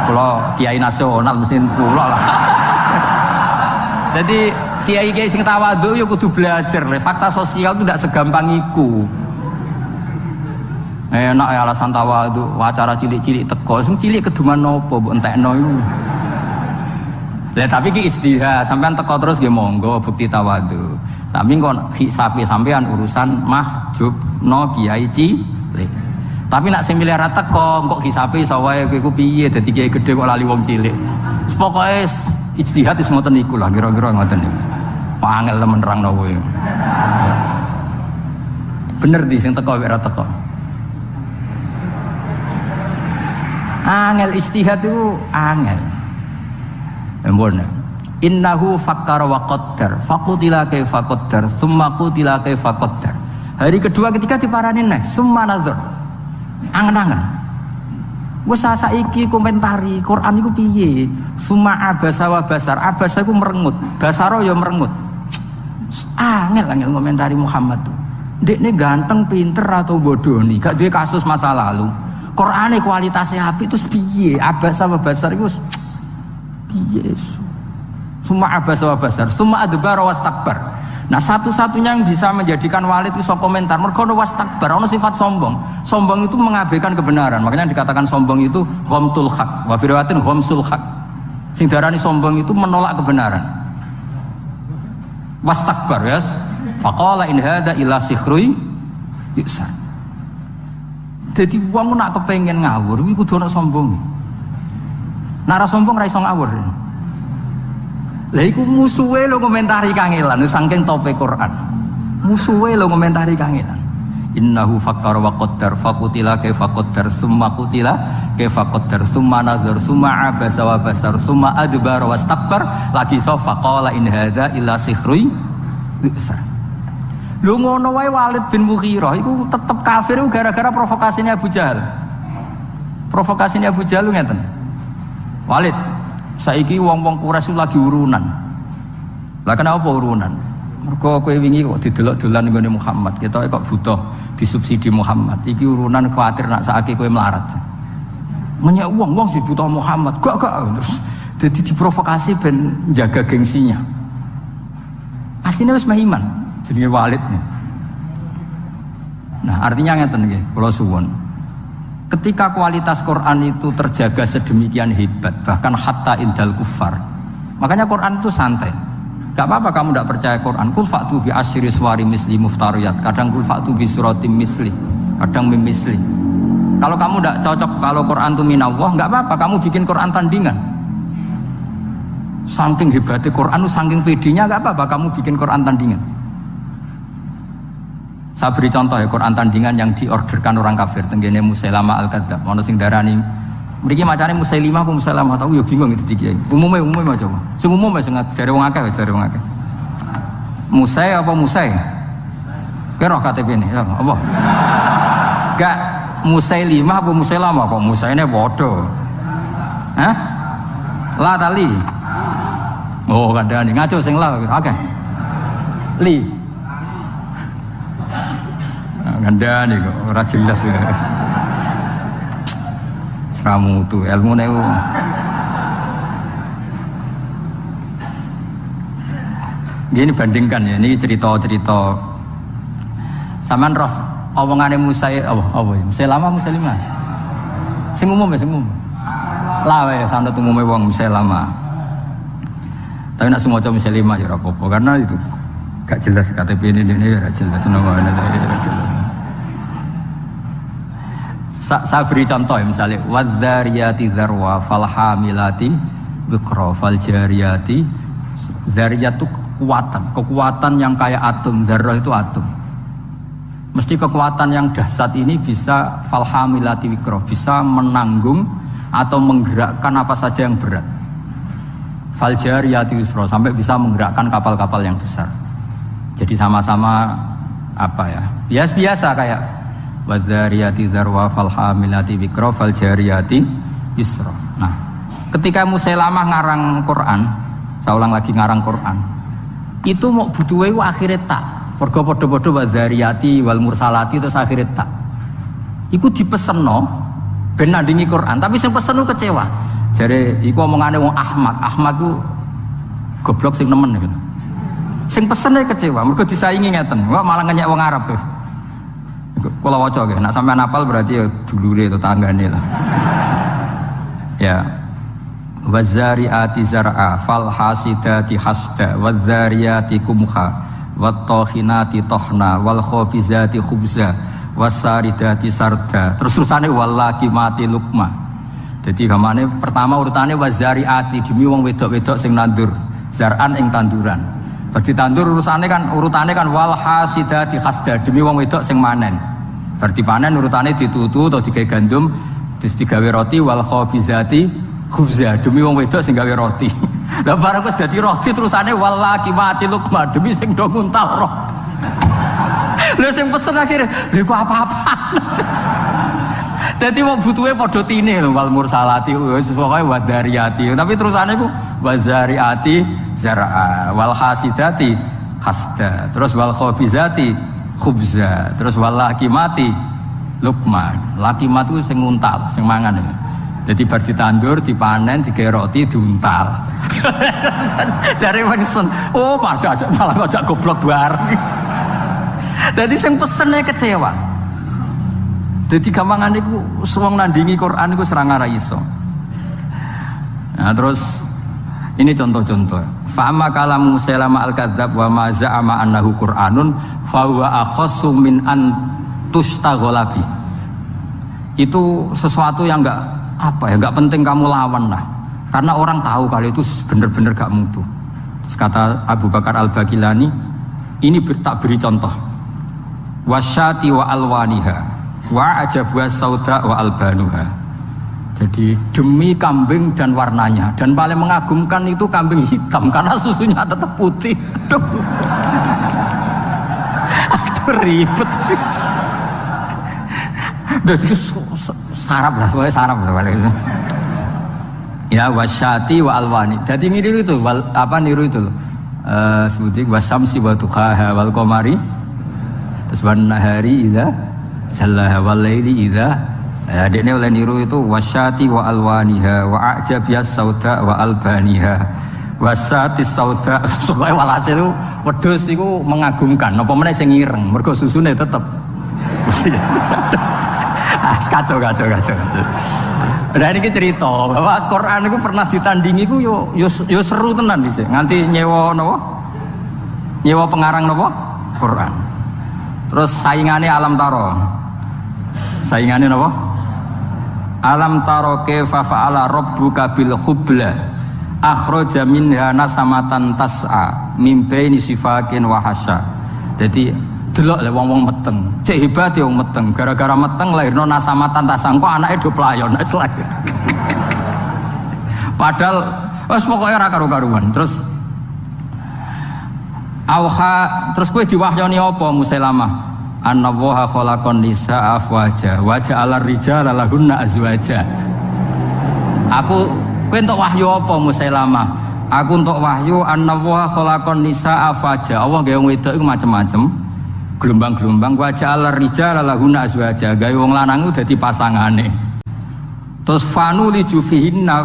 Kula kiai nasional mesti kula lah. Jadi kiai-kiai sing tawadhu ya kudu belajar. Fakta sosial itu tidak segampang iku. Enak ya alasan tawadhu, acara cilik-cilik teko, sing cilik keduman nopo mbok entekno iku. Lah tapi ki istihad, sampean teko terus nggih monggo bukti tawadhu. Tapi kok hisabe sampean urusan mahjubno kiai cilik. Tapi nak sing milih ra teko, kok hisabe iso wae kowe ku piye dadi kiai gedhe kok lali wong cilik. Pokoke ijtihad wis ngoten niku lah kira-kira ngoten niku. Pangel temen nerangno kowe. Bener di sing teko wek ra teko. Angel ijtihad itu angel. Embon. Innahu fakkara wa qaddar, faqutila kaifa qaddar, summa qutila kaifa qaddar. Hari kedua ketiga diparani neh, summa nazar. Angen-angen. Wes saiki komentari Quran iku piye? Summa abasa wa basar. Abasa iku merengut, basaro ya merengut. Angel komentari Muhammad tuh. Dekne ganteng, pinter atau bodoh nih, gak duwe kasus masa lalu. Qur'ane kualitasnya apik terus piye? Abasa wa basar iku piye? Summa abasa wa basar, summa adbara wastakbar. Nah, satu-satunya yang bisa menjadikan walid itu komentar mergo ono wastakbar, ono sifat sombong. Sombong itu mengabaikan kebenaran. Makanya dikatakan sombong itu ghamtul haq, wa fi riwayatin ghamsul haq. Sing darani sombong itu menolak kebenaran. Wastakbar ya. Faqala in hadza illa sihrui yusar. Jadi wong nak kepengen ngawur iku kudu ana sombong. Nara sombong ra iso ngawur. Lah iku musuhe lho komentari kangelan saking tope Quran. Musuhe lho komentari kangelan. Innahu fakkara wa qaddar faqutila kaifa qaddar summa qutila kaifa qaddar summa nazar summa abasa wa basar summa adbara wastakbar lagi sofa qala in hadza illa sihrui yusar. Lho ngono wae Walid bin Mughirah iku tetep kafir gara-gara provokasinya Abu Jahal. Provokasinya Abu Jahal ngeten. Walid, saiki wong-wong Quraisy lagi urunan. Lah kenapa urunan? Mergo kowe wingi kok didelok-dolan nggone Muhammad, kita kok butuh disubsidi Muhammad. Iki urunan kuwatir nak saiki kowe melarat. Menyek wong sing butuh Muhammad, gak terus dadi diprovokasi ben jaga gengsinya. Asline wis mah iman. Jenenge Walid. Nah, artinya ngeten nggih, kula suwun. Ketika kualitas Quran itu terjaga sedemikian hebat, bahkan hatta indal kufar. Makanya Quran itu santai. Gak apa-apa kamu tidak percaya Quran. Kul fa'tu bi asyri suwari misli muftariyat. Kadang kul fa'tu bi suratim misli, kadang mim misli. Kalau kamu tidak cocok kalau Quran itu minallah, gak apa-apa kamu bikin Quran tandingan. Saking hebatnya Quran, saking pedenya gak apa-apa kamu bikin Quran tandingan. Saya beri contoh ya Quran tandingan yang diorderkan orang kafir tenggene Musailamah al-Kadzdzab. Ono sing darani mriki macane Musailimah apa Musailamah tahu ya bingung itu iki. Umume coba. Sing umum sing jare wong akeh. Musai apa Musai? Kira KTP ini ya apa? Gak Musailimah apa Musailamah kok Musaine padha. Hah? La tali. Oh kandhane ngaco sing la akeh. Li gandane kok ora jelas guys. Seramu tuh ilmu nek gini bandingkan ya, ini cerita-cerita sampean roh omongane Musa apa ya? Musailamah Musailimah. Sing umum ya, sing umum. Lah wae sanad umume wong Musailamah. Tapi nek semua Musailimah ya ora apa-apa karena itu gak jelas KTP ini ora jelas nomornya ora jelas. Saya beri contoh ya misalnya wadzariyati dzarwa falhamilati wikra faljariyati. Zariyat itu kekuatan yang kayak atom. Zarrah itu atom. Mesti kekuatan yang dahsyat ini bisa falhamilati wikra, bisa menanggung atau menggerakkan apa saja yang berat. Faljariyati yusra, sampai bisa menggerakkan kapal-kapal yang besar. Jadi sama-sama apa ya? Biasa kayak wadzariyati dzarwa falhamilati wikra faljariyati yusra. Nah, ketika Musailamah ngarang Quran, saya ulang lagi ngarang Quran, itu mau butuhe akhirnya tak. Padha-padha wadzariyati wal mursalati terus akhirnya tak. iku dipesenno ben nandingi Quran, tapi sing pesen ku kecewa. Jare iku omongane wong Ahmad ku goblok sing nemen gitu. Sing pesene kecewa, mergo disaingi ngeten. Wah malah ngenyek wong Arab. Kula waca nggih, nek sampean hafal berarti ya dulure tetanggane lah. Ya. Wazariati zar'a fal hasidati hasda wadzariyati kumha wattokhinati tohna wal khofizati khubza wasaridati sarda. Terus-terusane wallaki mati lukma. Jadi gamane pertama urutane wazariati demi wong wedok-wedok sing nandur zar'an ing tanduran. Berarti tandur urutane kan wal hasidati hasda demi wong wedok sing manen. Berarti panen urutane ditutu atau digawe gandum terus digawe roti wal khofizati khubza demi wong wedok sing gawe roti. Lah barang wis dadi roti terusane walaki mati lukma demi sing do nguntal roh. Lha sing pesen akhire lha kok apa-apa. Dadi wong butuhe padha tine lho wal mursalati wis pokoke wadariyati. Tapi terusane ku wazariati zar'a wal hasidati hasda. Terus wal khofizati khubza. Terus walaki mati lukma. Laki mati sing nguntal, sing mangan. Jadi bar ditandur, dipanen, digawe roti, diuntal. Jare pesen, oh malah kok goblok bareng. Jadi sing pesene kecewa. Jadi gampangane iku wong nandingi Quran iku serang ora iso. Nah, terus ini contoh-contoh. Fa'ama kalamu Musailama al-kadzab wa ma za'ama annahu Qur'anun fa huwa akhassu min an tustaghala bi. Itu sesuatu yang enggak penting kamu lawan lah, karena orang tahu kalau itu benar-benar gak mutu. Terus kata Abu Bakar Al-Bagilani, ini tak beri contoh, wasyati wa alwaniha wa ajabwa sauda wa albanuha. Jadi demi kambing dan warnanya, dan paling mengagumkan itu kambing hitam karena susunya tetap putih. Aduh ribet. Jadi sarap lah, semuanya sarap lah. Ya wasyati wa alwani. Jadi niru itu, niru itu loh. Sebutin wasamsi wa tuhaha wal qamari. Terus wan nahari idza jallaha wal laili idza. Adekne oleh niru itu wasyati wa alwaniha wa ajabiyas sauda wa albaniha. Wasati sauda. Soale walhasil itu wedhus iku mengagumkan. Apa meneh sing ireng, mergo susune tetep. Kacau. Nah ini cerita bahwa Quran itu pernah ditandingi ku yo seru tenan dhisik. Nganti nyewa pengarang napa? Quran. Terus saingane alam taro. Saingane napa? Alam taro kaifa fa'ala rabbuka bil khubla. Akhraja minha nasamatan tas'a min baini sifakin wa hasya. Jadi delok le wong-wong meteng. Cek hebat ya wong meteng. Gara-gara meteng lahirno nasamatan tasangko anake do playon wis lahir. Padahal wis pokoke ora karo-karuan. Terus kowe diwahyoni apa Musailamah? Annallaha khalaqan nisaa afwaja wa ja'ala ar-rijala lahunna azwaja. Kowe entuk wahyu apa Musailamah? Aku entuk wahyu annallaha khalaqan nisaa afwaja. Allah gawe wong wedok iku macam-macam. Gelombang-gelombang wajah Allah rijal lahuna azwaja gawe wong lanang dadi pasangane. Terus fanu li jufihinna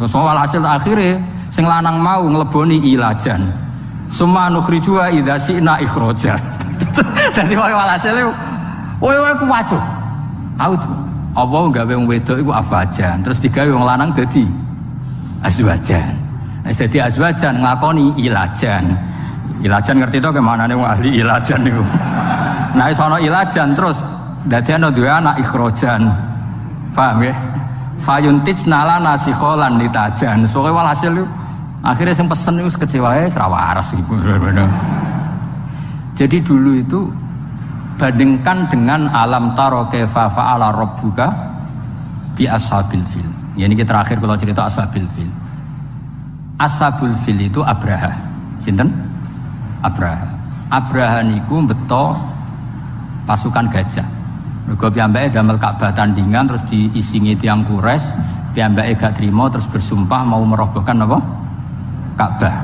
soal hasil akhire sing lanang mau ngleboni ilajan. Summa nukhriju idza syi'na ikhraja. Dadi walhasil kowe ku wajib. Apa gawe wong wedok iku afwajan terus digawe wong lanang dadi azwajan. Wis dadi azwajan nglakoni ilajan. Ilajan ngerti to kemana nih ahli ilajan niku. Nah isono ilajan terus dadi ana duwe anak ikhrojan. Paham ya? Fayuntijna lana sikholan litajan. Soale walhasil akhirnya sing pesen niku kecewa wis ra waras iku. Jadi dulu itu bandingkan dengan alam taro kaifa fa'ala rabbuka bi ashabil fil. Ini kita terakhir kalau cerita ashabil fil. Ashabul fil itu Abraha. Sinten? Abraha niku beto pasukan gajah. Mergo piyambake damel Ka'bah tandingan terus diisingi tiyang Quraisy, piyambake gak trimo terus bersumpah mau merobohkan apa? Ka'bah.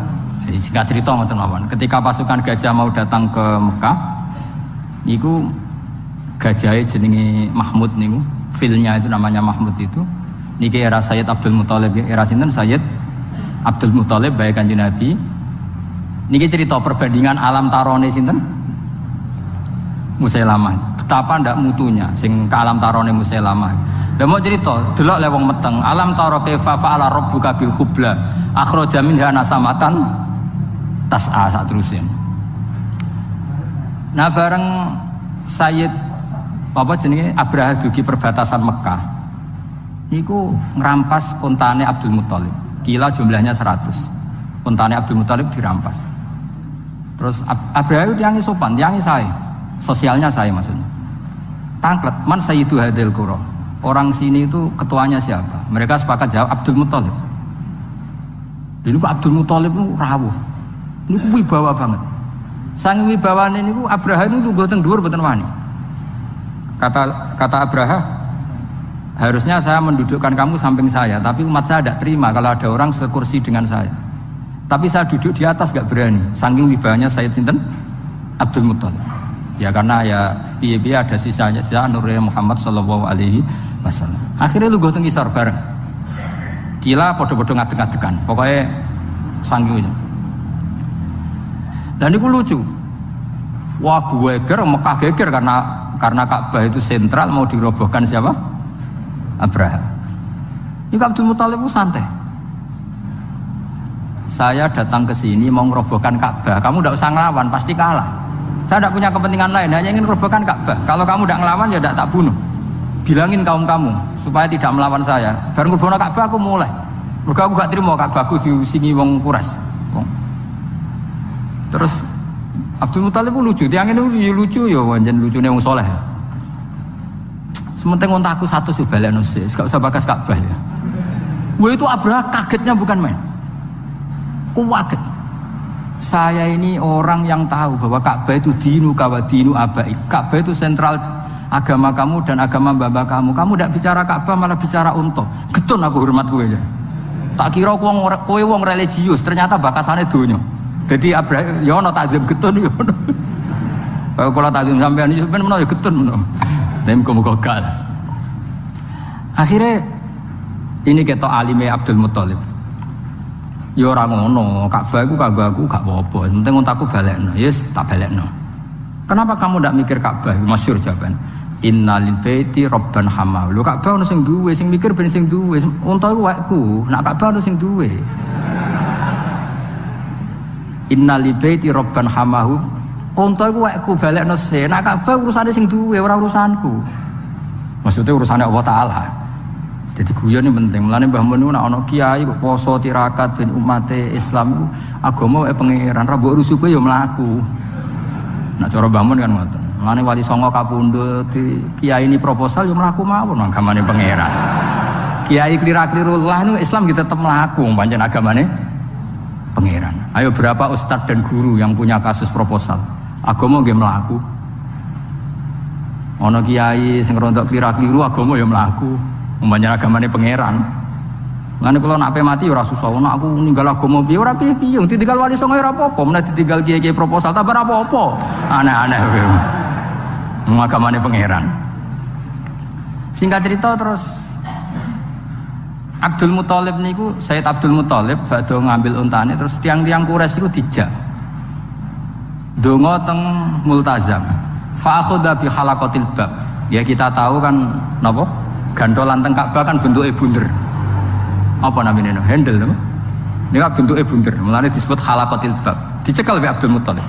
Singkat cerita ngoten mawon. Ketika pasukan gajah mau datang ke Mekah, niku gajahnya jenenge Mahmud niku, filnya itu namanya Mahmud itu. Niki era Sayyid Abdul Muthalib, era sinten Sayyid Abdul Muthalib bae Kanjeng Nabi. Niki cerita perbandingan alam tarone sinten? Musailamah. Betapa ndak mutunya sing ke alam tarone Musailamah. Lah mau cerita, delok le wong meteng, alam taro kaifa fa'ala rabbuka bil khubla, akhraja minha nasamatan tas'a sak terusin. Nah bareng Sayyid apa jenenge Abraha dugi perbatasan Mekah. Niku ngerampas untane Abdul Muthalib. Kila jumlahnya 100. Untane Abdul Muthalib dirampas. Terus Abraha itu tiangi sopan, tiangi saya. Sosialnya saya maksudnya. Tangklet, man sayyidu hadil qura. Orang sini itu ketuanya siapa? Mereka sepakat jawab Abdul Muthalib. Ini kok Abdul Muthalib itu rawuh. Ini kok wibawa banget. Sang wibawane niku Abraha niku lungguh teng dhuwur mboten wani. Kata Abraha, harusnya saya mendudukkan kamu samping saya, tapi umat saya tidak terima kalau ada orang sekursi dengan saya. Tapi saya duduk di atas gak berani. Saking wibawanya Sayyid sinten Abdul Muthalib. Ya karena ya piye-piye ada sisanya sisa nurnya Muhammad sallallahu alaihi wasallam. Akhirnya lu gotong isor bareng. Kila podo-podo ngadeg-ngadegan. Pokoknya sanggih. Dan itu lucu. Wah gue geger Mekah geger karena Ka'bah itu sentral mau dirobohkan siapa? Abraha. Ini Abdul Muthalib itu santai. Saya datang ke sini mau merobohkan Ka'bah. Kamu tidak usah ngelawan, pasti kalah. Saya tidak punya kepentingan lain, hanya ingin merobohkan Ka'bah. Kalau kamu tidak ngelawan ya tidak tak bunuh. Bilangin kaum kamu supaya tidak melawan saya. Bareng merobohkan Ka'bah aku mulai. Mereka aku gak terima Ka'bahku diusingi wong Quraisy. Terus Abdul Muthalib lucu, tiang ini lucu ya, wajan lucunya wong soleh. Sementing untaku satu subalekno sih, gak usah bakas Ka'bah ya. Wah itu Abraha kagetnya bukan main. Kuwaget. Saya ini orang yang tahu bahwa Ka'bah itu dinu kawadinu abai. Ka'bah itu sentral agama kamu dan agama bapa kamu. Kamu tidak bicara Ka'bah malah bicara unta. Getun aku hormat kowe aja. Tak kira kowe wong religius, ternyata bakasane donya. Jadi Abraha ya ono takzim getun ya ono. Kalau takzim sampean iki ben menawa ya getun menawa. Tapi muga gagal. Akhirnya ini ketok alime Abdul Muthalib. Ya ora ngono, Ka'bah iku kanggo aku gak apa-apa. Penting untaku balekno. Yes, tak balekno. Kenapa kamu ndak mikir Ka'bah? Masyhur jawaban. Innalil baiti rabban hamahu. Lho Ka'bah ono sing duwe, sing mikir ben sing duwe. Unta iku wekku, nek Ka'bah ono sing duwe. Innalil baiti rabban hamahu. Unta iku wekku balekno se. Nek Ka'bah urusane sing duwe, ora urusanku. Maksudnya urusannya Allah Ta'ala. Jadi guyon ini penting. Mulane Mbah Mun nek ana kiai kok poso tirakat ben umate Islam iku agama pangeran ra mbok rusuke ya mlaku. Nek cara Mbah Mun kan ngoten. Mulane Wali Songo kapundhut kiai ini proposal ya mlaku mawon agamane pangeran. Kiai klira-kliru lah niku Islam kita tetep mlaku pancen agamane pangeran. Ayo berapa ustadz dan guru yang punya kasus proposal? Agama nggih mlaku. Ana kiai sing rontok klira-kliru agama ya mlaku. Membanyak agamane pangeran. Ngene kula nak ape mati ora susah. Nek aku ninggal agama piye ora piye-piye. Ditinggal Wali Songo ora apa-apa, menawa ditinggal kiai-kiai proposal tambah ora apa-apa. Aneh-aneh kowe. Agamane pangeran. Singkat cerita terus Abdul Muthalib niku Sayyid Abdul Muthalib badhe ngambil untane terus tiang-tiang Quraisy iku dijak. Donga teng Multazam. Fa akhadha bi halaqatil bab. Ya kita tahu kan napa? Gandolan teng Ka'bah kan bentuknya bunder. Apa namanya? Handle napa? Ini kan bentuknya bunder. Mulane disebut halaqatil bab. Dicekel oleh Abdul Muthalib.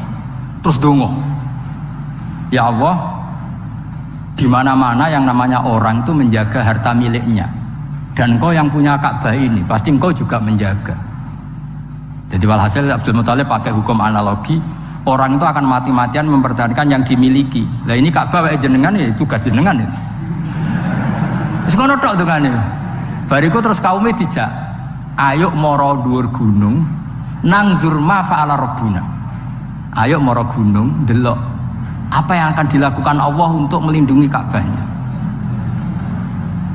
Terus donga. Ya Allah, di mana-mana yang namanya orang itu menjaga harta miliknya. Dan engkau yang punya Ka'bah ini, pasti engkau juga menjaga. Jadi walhasil Abdul Muthalib pakai hukum analogi, orang itu akan mati-matian mempertahankan yang dimiliki. Lah ini Ka'bah wae jenengan ya tugas jenengan ini. Wis ngono tok dongane. Bariku terus kaume dijak, ayo mara dhuwur gunung nang zurma fa'ala rabbuna. Ayo mara gunung delok apa yang akan dilakukan Allah untuk melindungi Ka'bahnya.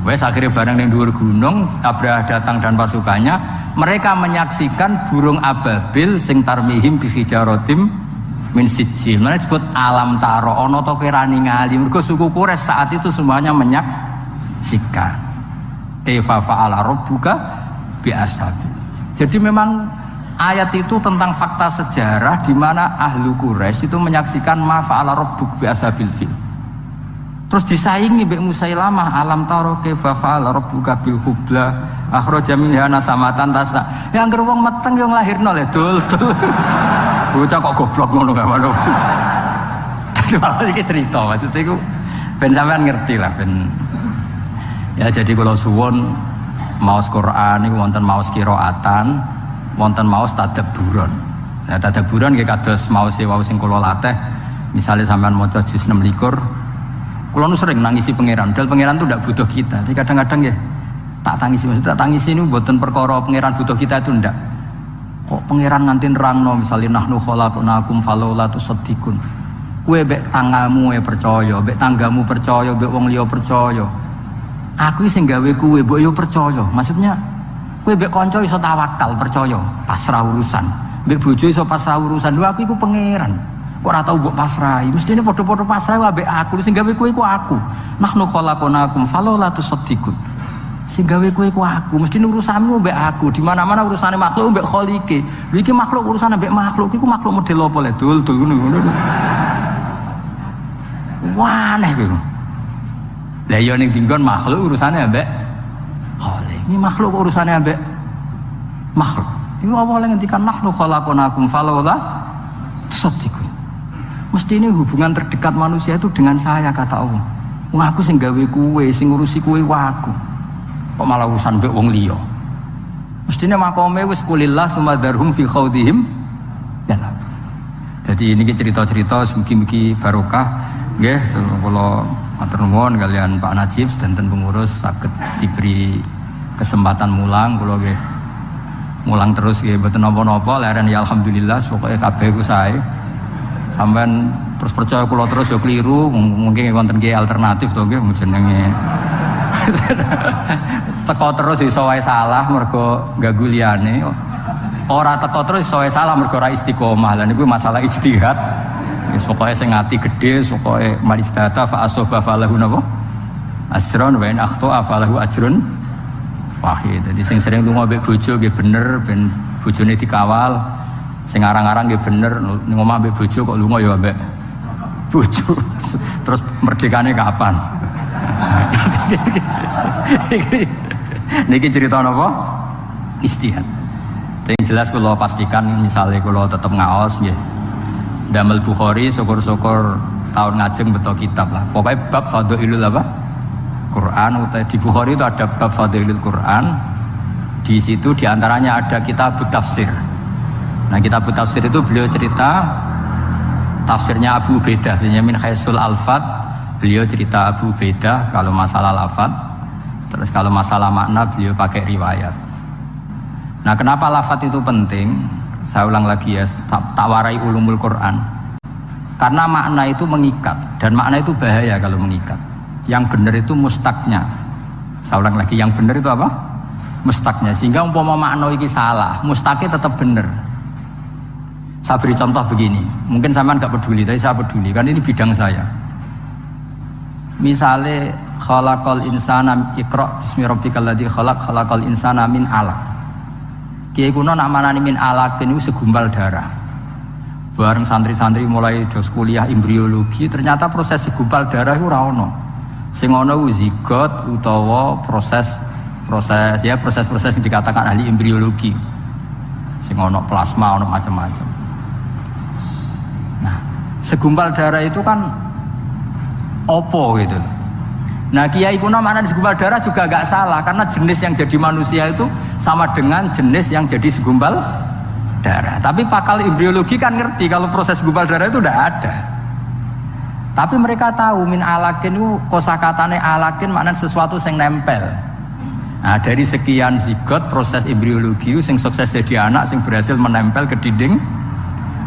Wes akhirnya bareng ning dhuwur gunung, Abraha datang dan pasukannya, mereka menyaksikan burung ababil sing tarmihim bi hijaratim min sijil. Mana disebut alam taro ono to kira ningali. Mergo suku Quraisy saat itu semuanya menyaksikan. Kaifa fa'ala rabbuka bi ashabil. Jadi memang ayat itu tentang fakta sejarah di mana ahlu Quraisy itu menyaksikan ma fa'ala rabbuk bi ashabil fil. Terus disaingi mbek Musailamah, alam taro kaifa fa'ala rabbuka bil hubla akhraja minha nasamatan tasa. Yang ger wong meteng yo nglahirno le dul. Bocah kok goblok ngono gak ono. Iki cerita maksud iku ben sampean ngerti lah ben. Ya jadi kalau suwun maos Quran niku wonten maos qiraatan, wonten maos tadabburan. Nah tadabburan nggih kados maos wau sing kula latih. Misalnya sampean maca juz 26 kalau nu sering nangisi pangeran, padahal pangeran itu tidak butuh kita. Tapi kadang-kadang ya tak tangisi, maksudnya tak tangisi ini buatan perkara pangeran butuh kita itu ndak. Kok pangeran nganti nerangno misalnya nahnu khalaqnakum falaula tusaddiqun. Kue bek tanggamu percaya, bek tanggamu percaya, bek wong liya percaya. Aku sing gawe kue mbok yo percaya. Maksudnya kue bek kanca iso tawakal percaya, pasrah urusan. Bek bojo iso pasrah urusan. Lho aku iku pangeran. Kok ora tau mbok pasrahi, mestine padha-padha pasrahi ambek aku, sing gawe kowe iku aku. Nahnu khalaqnakum falaula tusaddiqun. Sing gawe kowe iku aku, mestine urusanmu mbek aku, di mana-mana urusane makhluk mbek kholike. Lha iki makhluk urusane mbek makhluk, iku makhluk model apa le? Dul ngono. Wah, aneh kowe. Lah iya ning dinggon makhluk urusane mbek kholik. Ini makhluk urusane mbek makhluk. Iku awale ngendikan nahnu khalaqnakum falaula tusaddiqun. Mesti ini hubungan terdekat manusia itu dengan saya kata Allah. Wong aku sing gawe kuwe, sing ngurusi kuwe waku. Kok malah urusan mbek wong liya. Mestine makome wis kulillah sumadarhum fi khaudihim. Ya. Jadi ini cerita-cerita mugi-mugi barokah nggih kula matur nuwun kalian Pak Najib sedanten pengurus saged diberi kesempatan mulang kula nggih. Mulang terus nggih mboten napa-napa leren ya alhamdulillah pokoke kabeh ku sae. Sampean terus percaya kula terus ya keliru, mungkin wonten kiai alternatif to nggih jenenge. Teko terus iso wae salah mergo ganggu liyane. Ora teko terus iso wae salah mergo ora istiqomah. Lah niku masalah ijtihad. Wis pokoke sing ati gedhe, pokoke malistata fa asofa falahu napa? Ajrun wa in akhta falahu ajrun wahid. Jadi sing sering lunga mbek bojo nggih bener ben bojone dikawal. Sing arang-arang nggih bener ning omah mbek bojo kok lunga ya mbek bojo. Terus merdekane kapan? Niki cerita napa? Istihad. Yang jelas kula pastikan misalnya kula tetep ngaos nggih. Damel Bukhari syukur-syukur tahun ngajeng beto kitab lah. Pokoknya bab fadhailul apa? Quran utai di Bukhari itu ada bab fadhailul Quran. Di situ diantaranya ada kitab tafsir. Nah kitab tafsir itu beliau cerita tafsirnya Abu Ubaidah min Khaisul Alfat. Beliau cerita Abu Ubaidah kalau masalah lafaz. Terus kalau masalah makna beliau pakai riwayat. Nah kenapa lafaz itu penting? Saya ulang lagi ya, tak warai ulumul Quran. Karena makna itu mengikat dan makna itu bahaya kalau mengikat. Yang benar itu mustaknya. Saya ulang lagi, yang benar itu apa? Mustaknya. Sehingga umpama makna iki salah, mustaknya tetap benar. Saya beri contoh begini, mungkin sampean nggak peduli, tapi saya peduli, kan ini bidang saya. Misalnya khalaqal insana iqra bismi rabbikal ladzi khalaqal insana min alaq. Kiai kuno nak manani min alaq itu segumpal darah. Bareng santri-santri mulai dos kuliah embriologi, ternyata proses segumpal darah itu ora ono. Sing ono zigot utawa proses yang dikatakan ahli embriologi. Sing ono plasma, ono macam-macam. Nah, segumpal darah itu kan opo gitu. Nah kiai kuno mana di segumpal darah juga gak salah karena jenis yang jadi manusia itu sama dengan jenis yang jadi segumpal darah. Tapi pakal embriologi kan ngerti kalau proses segumpal darah itu udah ada. Tapi mereka tahu min alakin itu kosakatane alakin maknanya sesuatu yang nempel. Nah dari sekian zigot proses embriologi yang sukses jadi anak yang berhasil menempel ke dinding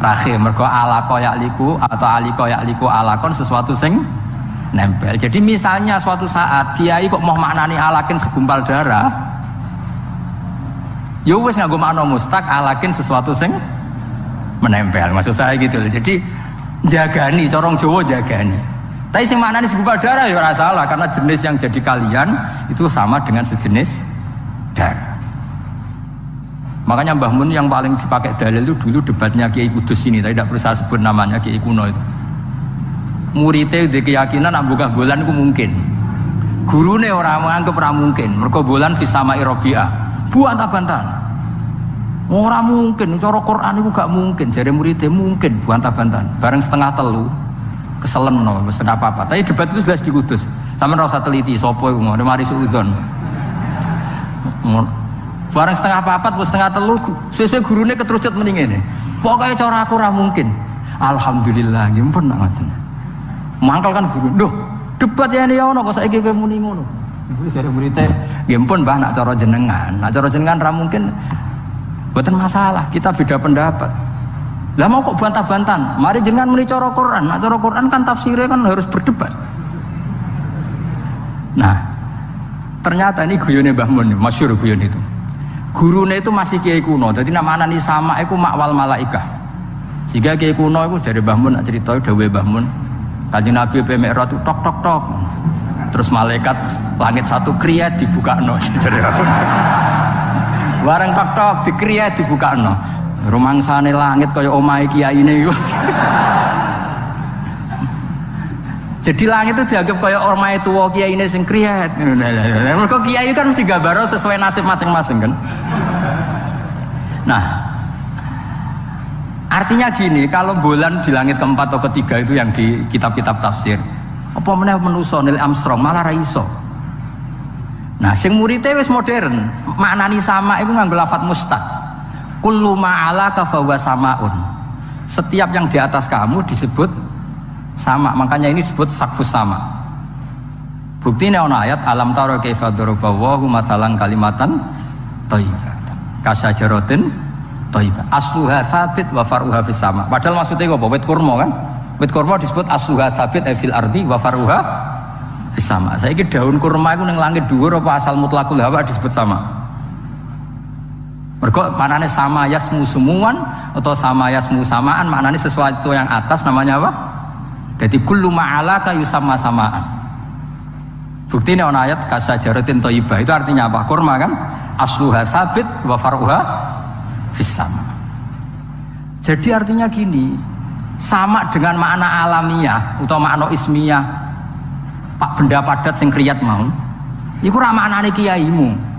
rahim. Mergo alaqo ya'liku atau aliko ya'liku alakon sesuatu yang nempel. Jadi misalnya suatu saat kiai kok mau maknani alakin segumpal darah, ya wis nganggo makna mustaq alakin sesuatu sing menempel. Maksud saya gitu loh. Jadi jagani, corong Jawa jagani. Tapi sing maknane segumpal darah ya ora salah karena jenis yang jadi kalian itu sama dengan sejenis darah. Makanya Mbah Mun yang paling dipakai dalil itu dulu debatnya Kiai Kudus ini, tapi tidak perlu saya sebut namanya, Kiai kuno itu. Muridnya di keyakinan nak buka bulan itu mungkin. Gurune orang menganggap ora mungkin. Mergo bulan fi sama'i Rabi'ah. Buantah-bantahan. Ora mungkin, cara Quran itu gak mungkin. Jadi muridnya mungkin buantah-bantahan. Bareng setengah telu keselen no, mesti apa-apa. Tapi debat itu jelas di Kudus. Sampeyan ora usah teliti sapa iku ngono, mari suudzon. Barang setengah papat, setengah telu, sesuai gurune keterucut mending ini. Pokoknya cara aku ora mungkin. Alhamdulillah, gimpen ngoten. Mangkal kan guru. Duh, debat ya ini ono kok saiki kowe muni ngono. Iku jare murid e, gimpen Mbah nak cara jenengan. Nak cara jenengan ora mungkin. Mboten masalah, kita beda pendapat. Lah mau kok bantah-bantahan? Mari jenengan muni cara Quran. Nak cara Quran kan tafsirnya kan harus berdebat. Nah, ternyata ini guyone Mbah Mun, masyhur guyon itu. Gurune itu masih Kiai kuno, jadi nama anani sama itu makwal malaikah. Sehingga Kiai kuno itu jadi Mbah Mun nak cerita dawuh Mbah Mun. Kanjeng Nabi Mi'raj itu tok tok tok. Terus malaikat langit satu kriyat dibukakno. Bareng tok tok dikriyat dibukakno. Rumangsane langit kaya omahe kiyaine iku. Jadi langit itu dianggap kaya omahe tuwa kiyaine sing kriyat. Mergo kiai kan mesti gambaro sesuai nasib masing-masing kan. Nah, artinya gini, kalau bulan di langit keempat atau ketiga itu yang di kitab-kitab tafsir, apa meneh menusa Neil Armstrong malah ra iso. Nah, sing muridé wis modern, maknani sama itu nganggo lafadz mustaq. Kullu ma'alaka fahuwa samaun. Setiap yang di atas kamu disebut sama, makanya ini disebut sakfus sama. Buktinya ana ayat alam tara kaifa daraballahu mathalan kalimatan thayyibatan kasajaratin thayyibah asluha tsabit wa faruha fis sama. Padahal maksudnya apa? Wit kurma kan? Wit kurma disebut asluha tsabit fil ardi wa faruha fis sama. Saiki daun kurma iku ning langit dhuwur apa asal mutlaqul hawa disebut sama? Mergo maknane sama yasmu sumuan atau sama yasmu samaan, maknane sesuatu yang atas namanya apa? Jadi kullu ma'alaka yusamma samaan. Buktinya ana ayat kasajaratin thayyibah itu artinya apa? Kurma kan? Asluha tsabit wa faruha fis sama. Jadi artinya gini, sama dengan makna alamiah atau makna ismiyah pak benda padat sing kriyat mau. Iku ra maknane kiyaimu.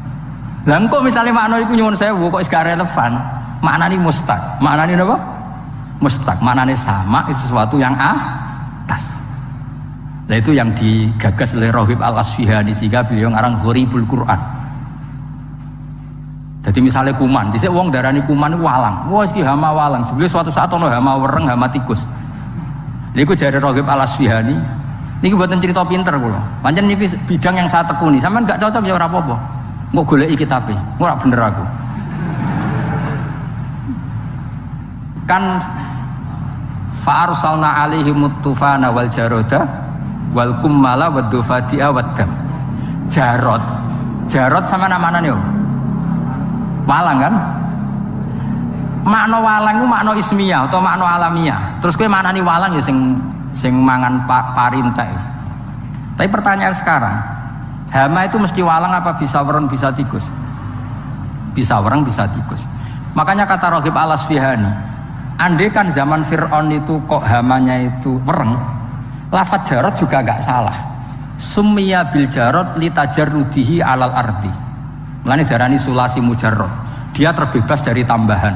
Lah kok misalnya makna iku nyuwun sewu kok gak relevan, maknane mustaq. Maknane napa? Mustaq. Maknane sama itu sesuatu yang atas. Nah itu yang digagas oleh Rohib Al-Asfihani sehingga beliau ngarang Gharibul Quran. Jadi misalnya kuman, dhisik wong darani kuman iku walang. Wah iki hama walang. Sebelum suatu saat ono hama wereng, hama tikus. Lha iku jare Rohib Al-Asfihani. Niki mboten cerita pinter kula. Pancen niki bidang yang saya tekuni. Sampeyan gak cocok ya ora apa-apa. Mau goleki kitabe, ora bener aku. Kan fa'arsalna alaihim tufana wal jaroda wal kummala wad dufadi'a wad dam. Jarot sama nama yo. Walang kan? Makna walang itu makna ismiyah atau makna alamiah. Terus kowe maknani walang ya sing mangan parintek. Tapi pertanyaan sekarang, hama itu mesti walang apa bisa wereng bisa tikus? Bisa wereng bisa tikus. Makanya kata Rohib Al-Asfihani, andai kan zaman Fir'aun itu kok hamanya itu wereng, lafadz jarot juga gak salah. Summiya bil jarot litajarrudihi alal ardi. Mulane darani sulasi mujarrad. Dia terbebas dari tambahan.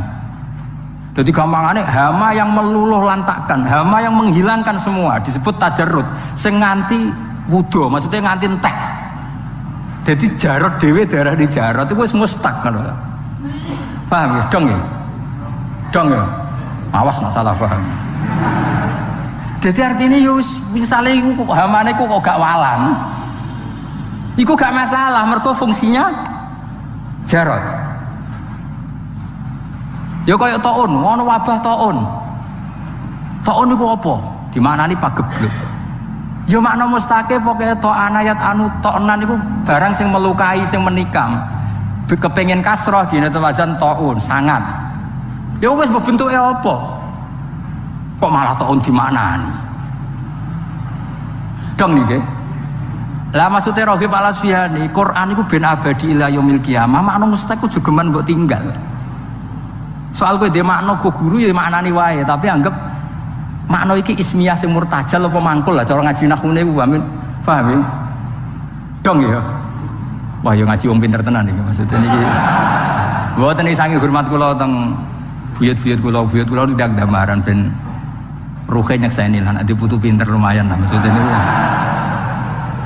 Jadi gampangannya hama yang meluluh lantakkan, hama yang menghilangkan semua disebut tajarrud. Sing nganti wudo, maksudnya nganti entek. Jadi jarot dhewe darani jarot itu wis mustaq kan. Paham ya? Dong ya? Dong ya? Awas nak salah paham. Jadi artinya yo misalnya iku kok hamane kok gak walang. Iku gak masalah, mergo fungsinya jarot. Ya kaya taun, ono wabah taun. Taun iku apa? Dimaknani pagebluk. Ya makna mustaqe pokoke ta'an ayat anu ta'nan iku barang sing melukai, sing menikam. Kepengin kasroh dina wazan taun, sangat. Ya wis mbok bentuke apa? Kok malah tok dimaknani. Dong niki. Lah maksudnya Raghib Al-Asfihani, Quran iku ben abadi ila yaumil qiyamah, makna mustaqil juga mbok tinggal. Soal kowe dhe makna go guru ya maknani wae, tapi anggap makna iki ismiyah sing murtajal apa mangkul lah cara ngaji nahune ku amin. Paham ya? Dong ya. Wah, yo ngaji wong pinter tenan iki maksudnya niki. Mboten iki saking hormat kula teng buyut-buyut kula ndak gambaran ben ruhe nyekseni lan ade putu pinter lumayan lah maksudnya niku.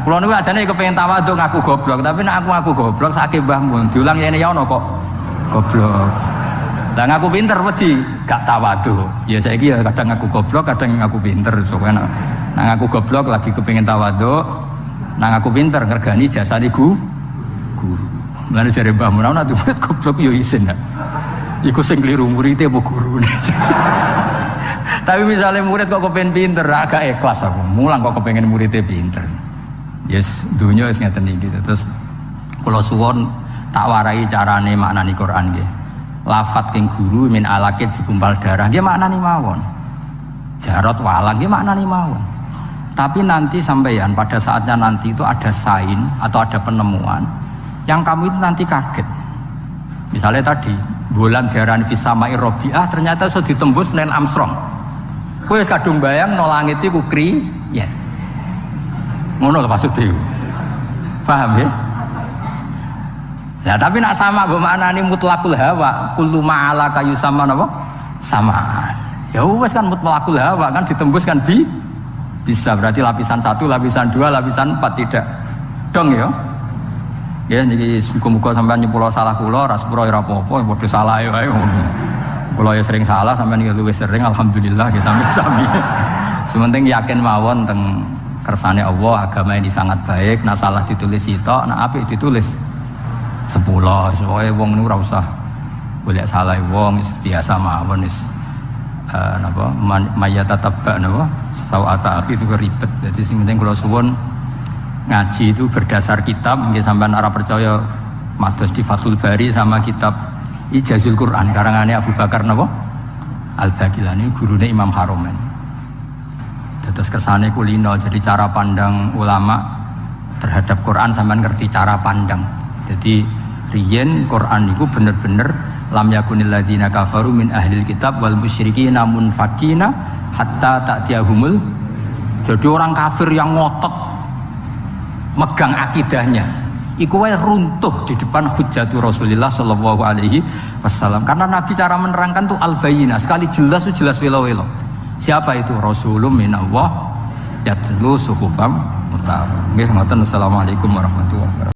Kula niku ajane kepengin tawadhu ngaku goblok, tapi nek aku goblok sakake mbahmu diulang yene ya ono kok goblok. Lah ngaku pinter wedi gak tawadhu. Ya saiki ya kadang ngaku goblok, kadang ngaku pinter. Soalnya nang ngaku goblok lagi kepengin tawadhu, nang ngaku pinter ngergani jasane guru. Mulane jare mbahmu ora ana murid goblok yo isin. Iku sing kliru muridé apa gurune. Tapi misalnya murid kok kepengen pinter, agak ikhlas aku. Mulang kok kepengen muridnya pinter. Yes, dunia wis ngeten iki. Terus kula suwun tak warai carane maknani Quran nggih. Lafat king guru min alakit segumpal darah nggih maknani mawon. Jarot walang nggih maknani mawon. Tapi nanti sampeyan pada saatnya nanti itu ada sain atau ada penemuan yang kamu itu nanti kaget. Misalnya tadi bulan diarani fisamai robiah ternyata sudah ditembus Neil Armstrong. Kowe wis kadung bayang no langit iku kriyen. Ngono lho maksudnya. Paham ya? Nah, tapi nak sama mbok maknani mutlaqul hawa, kullu ma'ala kayu sama napa? Samaan. Ya wis kan mutlaqul hawa kan ditembus kan bisa berarti lapisan 1, lapisan 2, lapisan 4 tidak. Dong ya. Ya niki muga-muga sampean nyepuro salah kula, ra sepuro ora apa-apa, padha salah wae ngono. Kula ya sering salah, sampean iki luwih sering alhamdulillah ya sami-sami. Sementing yakin mawon teng kersane Allah, agama ini sangat baik. Nah salah ditulis sitok, nah apik ditulis 10. Soale wong niku ora usah golek salah wong, biasa mawon wis napa mayatatabba napa sawata akhi itu ribet. Jadi sing penting kula suwun ngaji itu berdasar kitab, mungkin sampean ora percaya mados di Fathul Bari sama kitab Ijazul Quran karangane Abu Bakar napa Al-Baqilani gurune Imam Haromen. Terus kersane kulino, jadi cara pandang ulama terhadap Quran sampean ngerti cara pandang. Jadi riyen Quran itu bener-bener lam yakunil ladzina kafaru min ahlil kitab wal musyrikin munfakina hatta ta'tiyahumul. Jadi orang kafir yang ngotot megang akidahnya iku wae runtuh di depan hujjatu Rasulullah sallallahu alaihi wasallam. Karena Nabi cara menerangkan tuh al-bayyinah, sekali jelas tuh jelas welo-welo. Siapa itu? Rasulun minallah yatlu suhufam mutahharah. Nggih ngoten. Assalamualaikum warahmatullahi wabarakatuh.